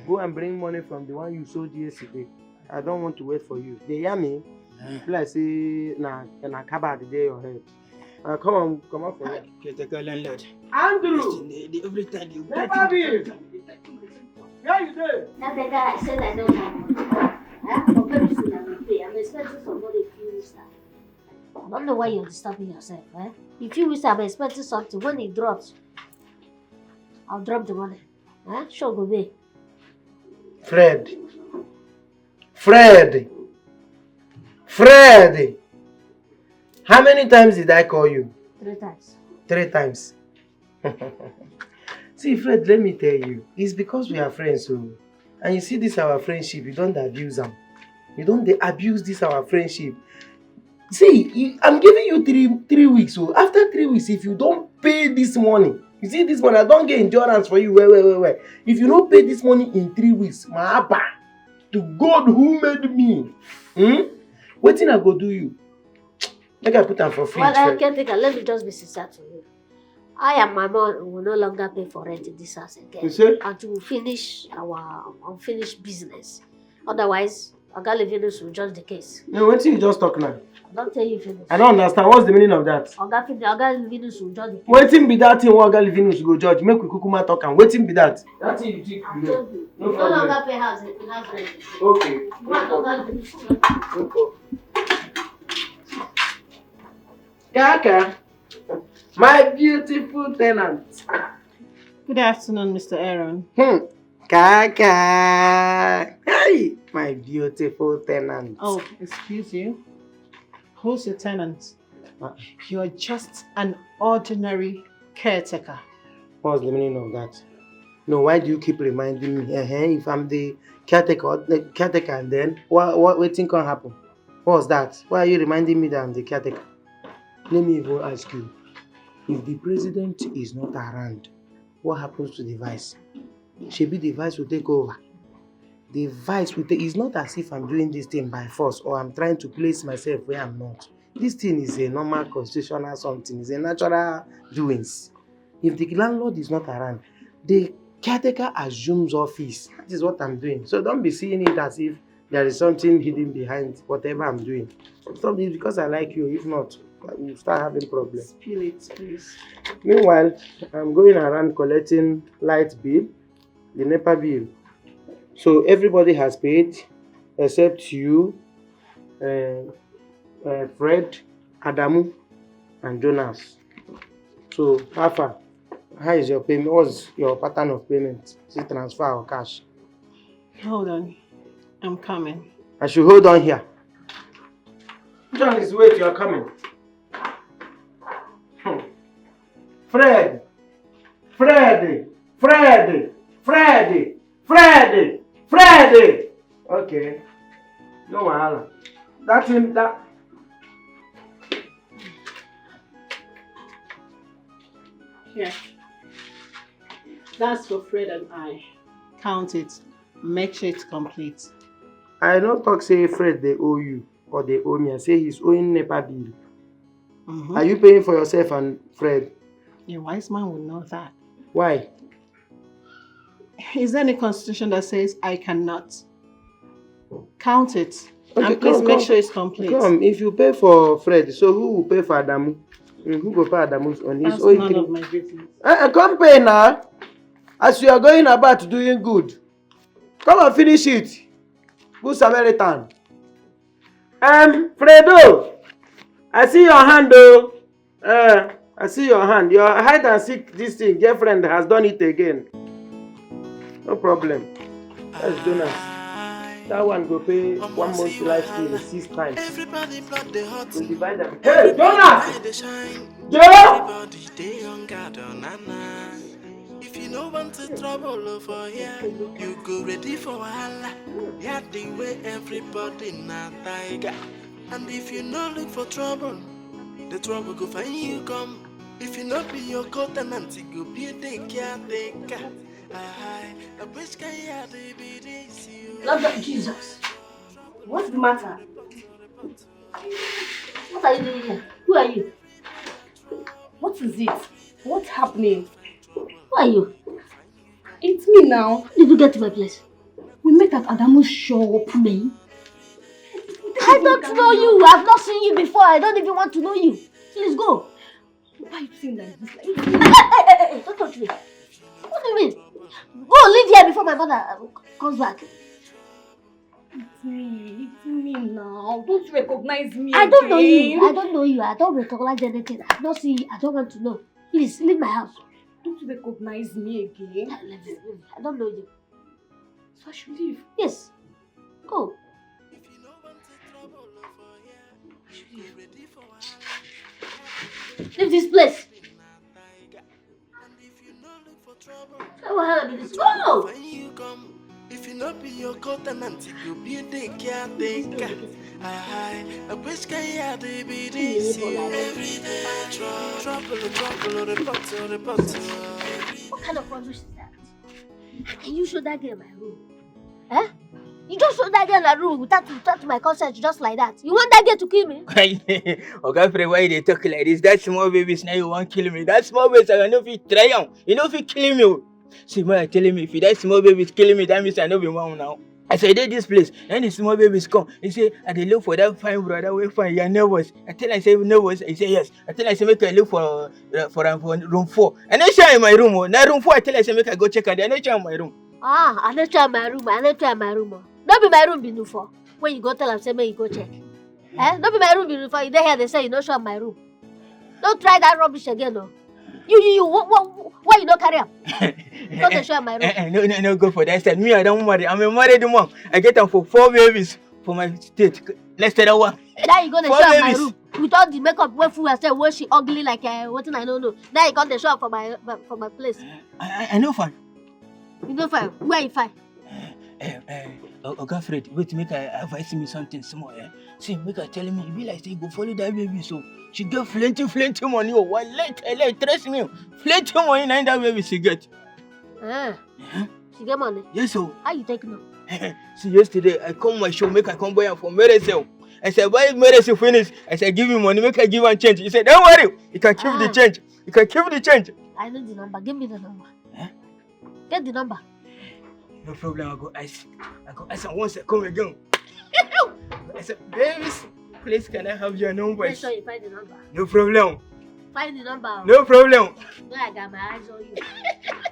I: Go and bring money from the one you sold yesterday. I don't want to wait for you. They hear me? Like say, na cover the day your head. Come on for here.
J: Get the landlord.
I: Andrew!
J: Every time you
I: NEPA bill! Where you there?
G: That beggar, I said I don't have money. For very soon I will pay. I'm expecting somebody a few weeks now. I don't know why you're disturbing yourself, eh? In a few weeks I'm expecting something. When it drops, I'll drop the money. Sure, go away.
I: Fred! How many times did I call you?
G: 3 times.
I: 3 times. See, Fred, let me tell you. It's because we are friends, so. And you see this our friendship, you don't abuse them. You don't abuse this our friendship. See, I'm giving you 3 weeks, so after 3 weeks, if you don't pay this money, you see this money, I don't get endurance for you. Wait. If you don't pay this money in 3 weeks, my Abba, to God who made me, what thing I go do you? Make I put them for free.
G: Well, I can't take it. Let me just be sincere to you. I and my mom will no longer pay for rent in this house again.
I: You see?
G: Until we finish our unfinished business. Otherwise, Oga Levinus will judge the case.
I: No, what you just talk now?
G: I don't tell you finish.
I: I don't understand. What's the meaning of that?
G: Oga Levinus will judge the case.
I: Waiting be that thing what Oga Levinus go judge. Make we kukuma talk and waiting be that. That thing you think you know.
G: No longer pay house rent.
I: Okay.
G: Oga Levinus.
I: Kaka, my beautiful tenant.
E: Good afternoon, Mr. Aaron.
I: Kaka, hey, my beautiful tenant.
E: Oh, excuse you. Who's your tenant? You're just an ordinary caretaker.
I: What's the meaning of that? No, why do you keep reminding me? If I'm the caretaker, and then what thing can happen? What was that? Why are you reminding me that I'm the caretaker? Let me even ask you. If the president is not around, what happens to the vice? Maybe the vice will take over. The vice will take. It's not as if I'm doing this thing by force or I'm trying to place myself where I'm not. This thing is a normal constitutional something. It's a natural doings. If the landlord is not around, the caretaker assumes office. That is what I'm doing. So don't be seeing it as if there is something hidden behind whatever I'm doing. Something because I like you. If not, you start having problems.
C: Spill it, please.
I: Meanwhile, I'm going around collecting light bill, the NEPA bill. So everybody has paid except you, Fred, Adamu, and Jonas. So, how is your payment? What's your pattern of payment? Is it transfer or cash?
E: Hold on. I'm coming.
I: I should hold on here. John is wait, you are coming. Fred! Okay. No wahala. That.
E: Here. That's for Fred and I. Count it. Make sure it's complete.
I: I don't talk say Fred they owe you or they owe me. I say he's owing NEPA bill. Are you paying for yourself and Fred?
E: A wise man would know that.
I: Why?
E: Is there any constitution that says I cannot? Count it.
I: Okay,
E: and please make sure it's complete.
I: Come, if you pay for Fred, so who will pay for Adamu? Who will pay Adamu on his
E: That's
I: own?
E: none of my business.
I: Come pay now. As you are going about doing good. Come and finish it. Good Samaritan. Fredo, I see your hand though. I see your hand. Your hide and seek this thing. Girlfriend has done it again. No problem. That's Jonas. That one go pay 1 month life fee 6 times. We'll divide them. Hey, Jonas! Joe!
H: If you don't want to trouble over here, you go ready for wahala. Yeah, the way everybody na tiger. And if you not look for trouble, the trouble go find you come. If you not be your coat and auntie, go be the caretaker. I wish I had a bit
G: Love that Jesus.
C: What's the matter?
G: What are you doing here? Who are you?
C: What is it? What's happening?
G: Who are you?
C: It's me now.
G: How did you get to my place?
C: We met at Adamu's shop.
G: Me? I don't know you. I've not seen you before. I don't even want to know you. Please go.
C: Why are you saying like this?
G: Hey, don't touch me. What do you mean? Go leave here before my mother comes back.
C: It's me now. Don't you recognize me
G: I don't know
C: again?
G: you. I don't know you. I don't recognize anything. I've not seen you. I don't want to know. Please, leave my house.
C: Don't you recognize me again?
G: I don't know you.
C: So I should leave?
G: Yes. Go. Leave this place. Go!
H: If you not be your coat and auntie, you be the caretaker. I wish I had a bit easy. Every day, trouble, report.
G: What kind of rubbish is that? Can you show that girl in my room? Eh? You just showed that girl in my room without my consent, just like that. You want that girl to kill me?
J: Okay, Fred, why they talk like this? That small babies now you want to kill me. That small babies I know if you try on. You know if you kill me. See, man, telling me if that small babies killing me, that means I know be mom now. As I did this place, then the small babies come. He say, I dey look for that fine brother. We find your nervous. I tell I say nervous. He say yes. I tell I say make I look for room 4. And I show in my room. Now room 4. I tell I say make I go check and I no show in my room.
G: I no show in my room. Don't be my room be new for. When you go tell him say make you go check. Don't be my room be new for. You dey here they say you no show in my room. Don't try that rubbish again, no. You. Why you don't carry up? Don't show my room.
J: No, go for that side. Me, I don't marry. I'm a married mom. I get them for 4 babies for my state. Let's take that one.
G: Now you gonna show my room with all the makeup when fool and say when she ugly like what I don't know. Now you got the show for my place.
J: I know fun.
G: You know fine. Where you find?
J: Oga Fred, wait, make I advise me something small. See, make I tell me, you be like say you go follow that baby, so she get plenty money. Oh, one let trust me, plenty money na that baby she get.
G: She get money?
J: Yes, so.
G: How you take no?
J: See, yesterday I come my show, make I come buy am for medicine. I said, buy medicine finish. I said, give me money, make I give am change. He said, don't worry, you can keep the change. You can keep the change.
G: I know the number. Give me the number. Get the number.
J: No problem, I go ice and once I come again. I said, babies, please can I have your number?
G: Make sure you find the number.
J: No problem.
G: Find the number.
J: No problem.
G: No, I got my eyes on you.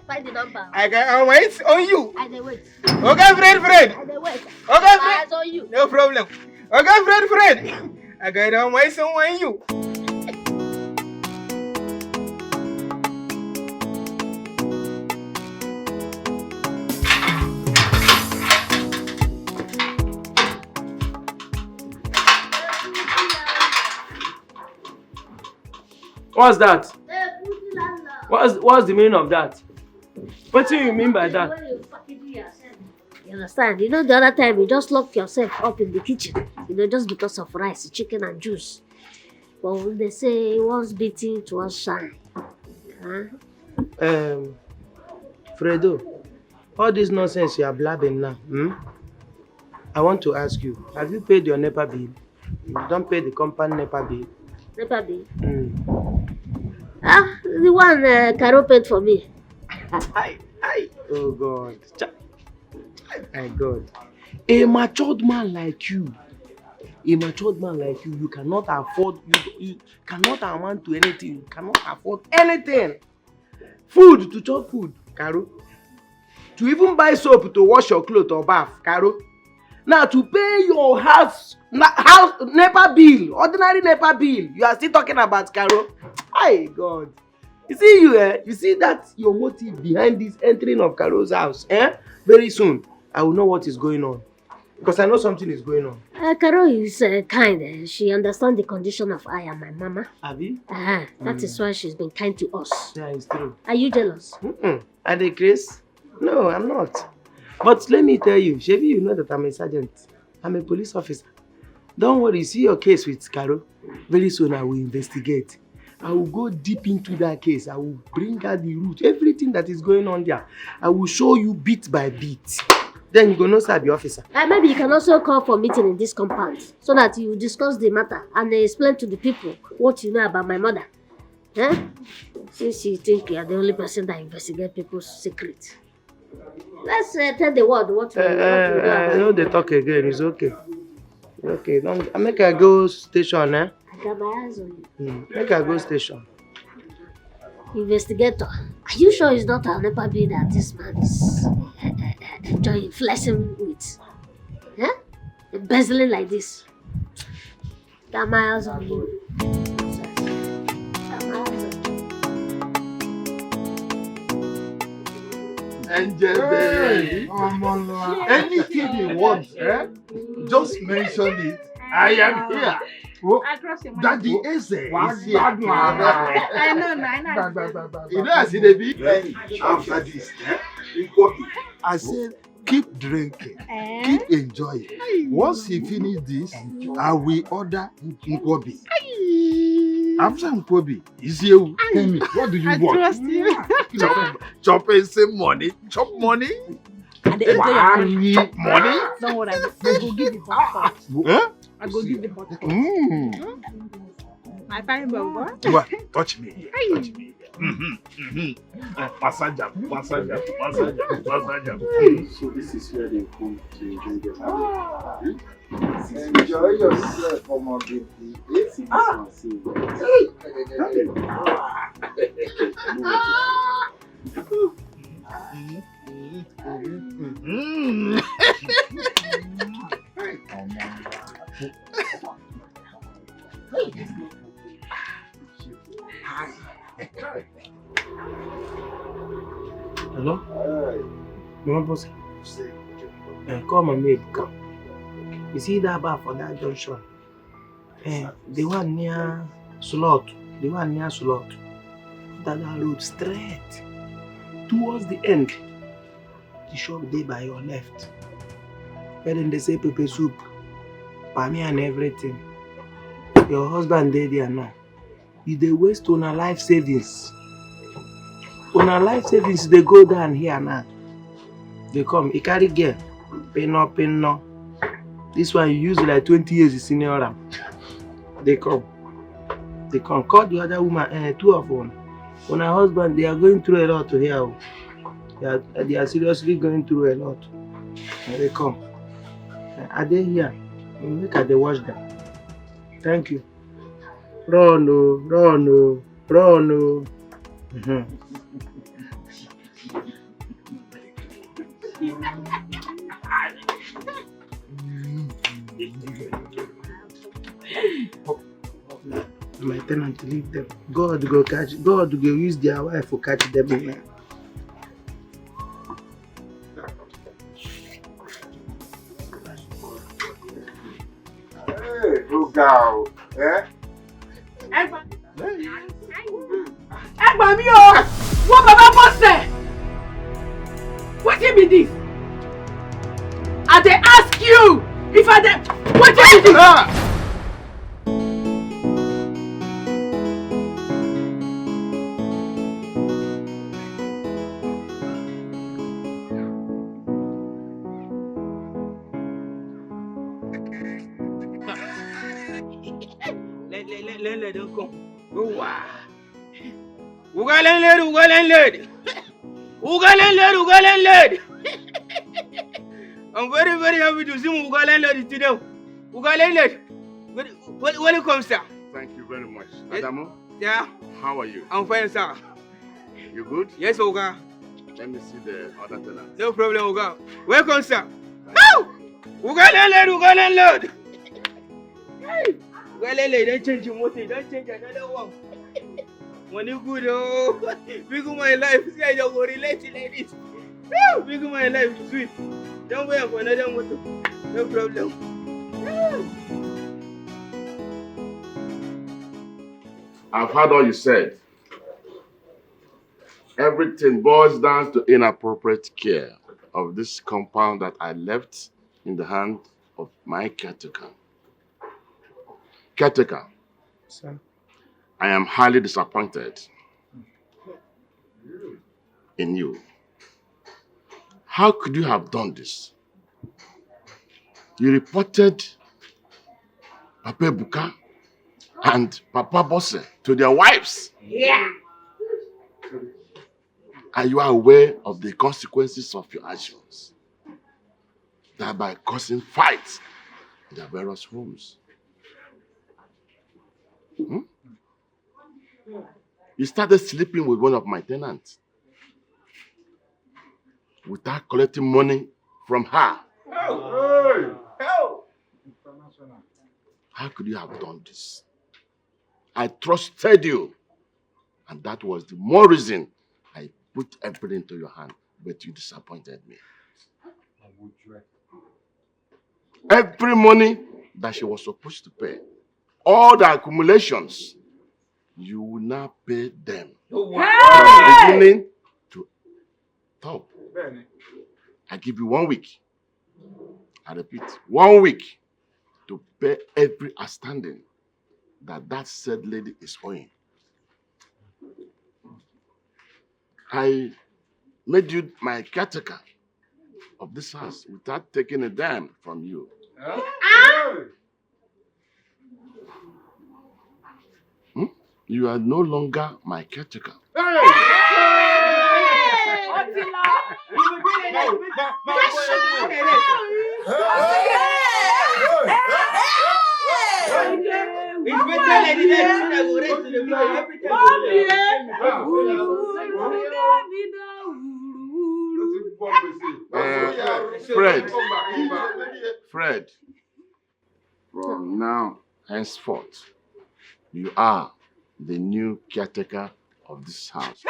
G: Find the number.
J: I got my eyes on you.
G: I dey wait.
J: Okay, Fred.
G: I dey wait.
J: Okay,
G: My
J: Fred.
G: eyes on you.
J: No problem. Okay, Fred. I got my eyes on you.
I: What's that? What's the meaning of that? What do you mean by that?
G: You understand? You know the other time you just locked yourself up in the kitchen, just because of rice, chicken and juice. But when they say once beaten, twice shine.
I: Fredo, all this nonsense you are blabbing now, I want to ask you, have you paid your NEPA bill? You don't pay the company NEPA bill.
G: NEPA bill? The one Caro paid for me.
I: Oh God. My God. A matured man like you, you cannot afford, you cannot amount to anything, you cannot afford anything. Food, to chop food, Caro. To even buy soap to wash your clothes or bath, Caro. Now to pay your house NEPA bill, ordinary NEPA bill, you are still talking about Caro. Hi God. You see you see that your motive behind this entering of Caro's house, Very soon, I will know what is going on. Because I know something is going on.
G: Caro is kind. She understands the condition of I and my mama.
I: Abi?
G: That is why she's been kind to us.
I: Yeah, it's true.
G: Are you jealous?
I: Are they Chris? No, I'm not. But let me tell you, Shebi, you know that I'm a sergeant. I'm a police officer. Don't worry, see your case with Caro. Very soon I will investigate. I will go deep into that case. I will bring out the root, everything that is going on there. I will show you bit by bit. Then you go know sir, the officer.
G: Maybe you can also call for meeting in this compound so that you discuss the matter and explain to the people what you know about my mother. Since you think you are the only person that investigates people's secrets. Let's tell the world what we do.
I: I know they talk again. It's okay. Okay, don't make I go station,
G: I got my eyes on you.
I: Make I go station.
G: Investigator, are you sure it's not a NEPA bill that this man is enjoying flexing with? Embezzling like this. Got my eyes on you.
B: Angel, anything you want, just mention it. I am here. Daddy Eze is here.
E: I know.
B: You know, I see the big after this. I said, keep drinking, keep enjoying. Once you finish this, I will order Nkwobi. After Nkwobi, is you. Tell me, what do you want?
E: I trust you.
B: Chop some money. Chop money.
E: And they enjoy your money.
B: Chop money.
E: Don't worry, I go give the hot pot. I go give the hot pot. My fine boy.
B: Touch me. Touch me. Massage.
M: So this is where they come to enjoy their life. Enjoy yourself, my baby. Let's see this one. See.
I: Hello? Mama boss. Call my maid, come. You see that bar for that junction? The one near Slot. That road straight towards the end. the shop there by your left. Where then they say pepper soup, pami and everything. Your husband there now. You dey waste on a life savings. On a life savings, they go down here now. They come, he carry girl, pay no. This one you use like 20 years, is senior ram. They come. Call the other woman, two of them. On her husband, they are going through a lot here. They are seriously going through a lot. They come. Are they here? Look at the watch them. Thank you. Run. My tenant leave them. God go use their wife to catch them in there.
B: Hey, who go? Eh?
C: Egba mi o! What Baba boss say? Wetin be this? I dey ask you if I dey. Wetin be this?
J: Let them come. Oh wow. Uga landlady. I'm very, very happy to see Uga landlady today. Uga landlady. Welcome, sir.
B: Thank you very much. Adamu?
J: Yeah.
B: How are you?
J: I'm fine, sir.
B: You good?
J: Yes, Uga.
B: Let me see the other tenants.
J: No problem, Uga. Welcome, sir. Oh! Uga landlady. Hey! Uga landlady, don't change your motor. Don't change another one. Money good, oh. Big my life. See, I don't go relate like this. Big my life, sweet. Don't wait for another motor. No problem.
B: I've heard all you said. Everything boils down to inappropriate care of this compound that I left in the hand of my caretaker. Caretaker,
I: Sir.
B: I am highly disappointed in you. How could you have done this? You reported Papa Buka and Papa Bosse to their wives.
C: Yeah.
B: Are you aware of the consequences of your actions? Thereby causing fights in their various homes. You started sleeping with one of my tenants without collecting money from her. How could you have done this? I trusted you, and that was the more reason I put everything into your hand, but you disappointed me. Every money that she was supposed to pay, all the accumulations, you will now pay them. From beginning to top. I give you 1 week. I repeat, 1 week to pay every outstanding that said lady is owing. I made you my caretaker of this house without taking a dime from you. You are no longer my caretaker.
J: It's better like the next thing I go rest to the people every time.
B: Fred, from now henceforth, you are the new caretaker of this house.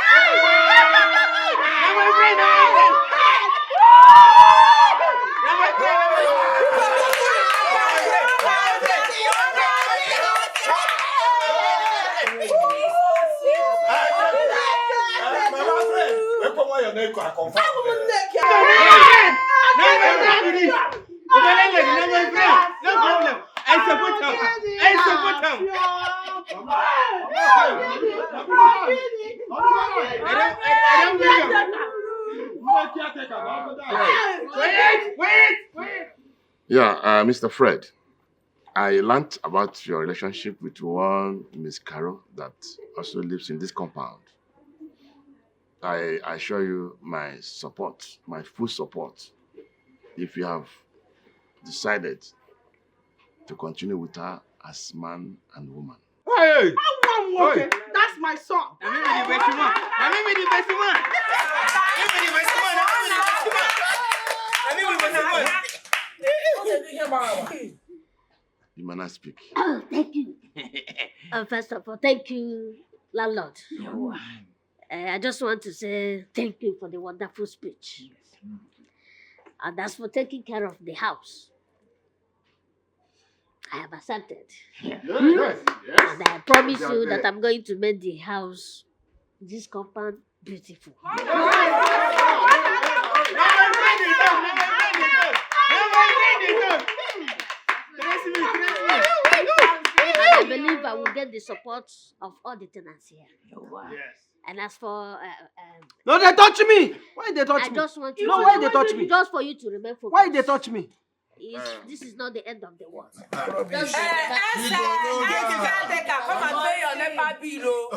B: your neck, I confirm.
J: No problem. I support him. Wait.
N: Yeah, Mr. Fred, I learned about your relationship with one Miss Carol that also lives in this compound. I assure you my support, my full support, if you have decided to continue with her as man and woman.
C: Hey! That's my son.
N: You may not speak.
G: Oh, thank you. First of all, thank you, landlord. I just want to say thank you for the wonderful speech. And that's for taking care of the house. I have accepted.
A: Yes.
G: And I promise you that I'm going to make the house, this compound, beautiful. I believe I will get the support of all the tenants here.
J: Yes.
G: And as for
I: No, they touch me. Why they touch me?
G: I just want you.
I: No, why they touch me?
G: Just for you to remain focused.
I: Why they touch me?
G: This is not the end of the world.
O: Come and pay your NEPA bill.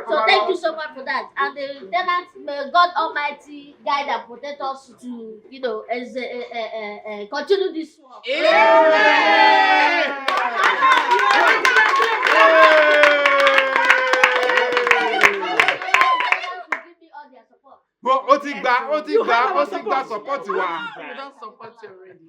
G: So thank you so much for that. And the tenants, may God Almighty guide and protect us to, continue this work.
A: But ó ti gba support wa.
C: We don't support you already.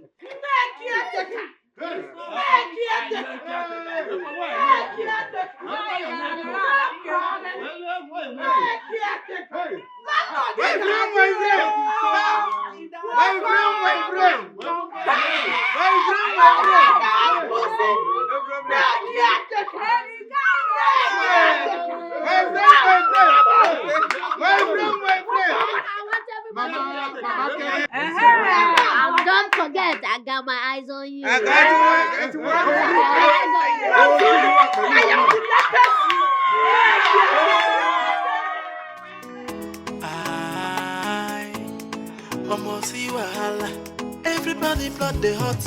G: And don't forget, I got my eyes on you.
H: Almost see wahala. Everybody blood they hot.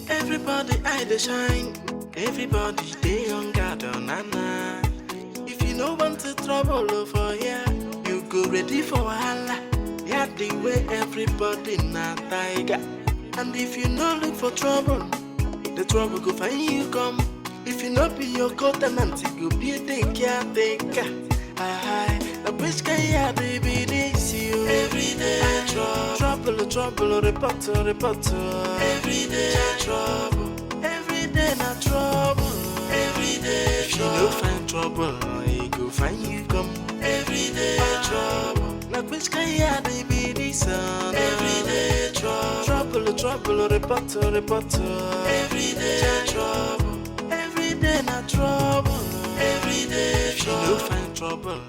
H: Everybody eye they shine. Everybody they on guard on nana. If you no want to trouble over here, you go ready for wahala. Yeah, the way everybody na tiger. And if you no look for trouble, the trouble go find you come. If you not be your co-tenant, you go be a taker. The bitch can ya baby this you. Every day trouble, report. Every day trouble, every day not trouble. Every day if you no find trouble, he go find you come. Every day trouble, the bitch can ya baby this son. Every day trouble, report. Every day trouble, every day not trouble. Every day if you no find trouble,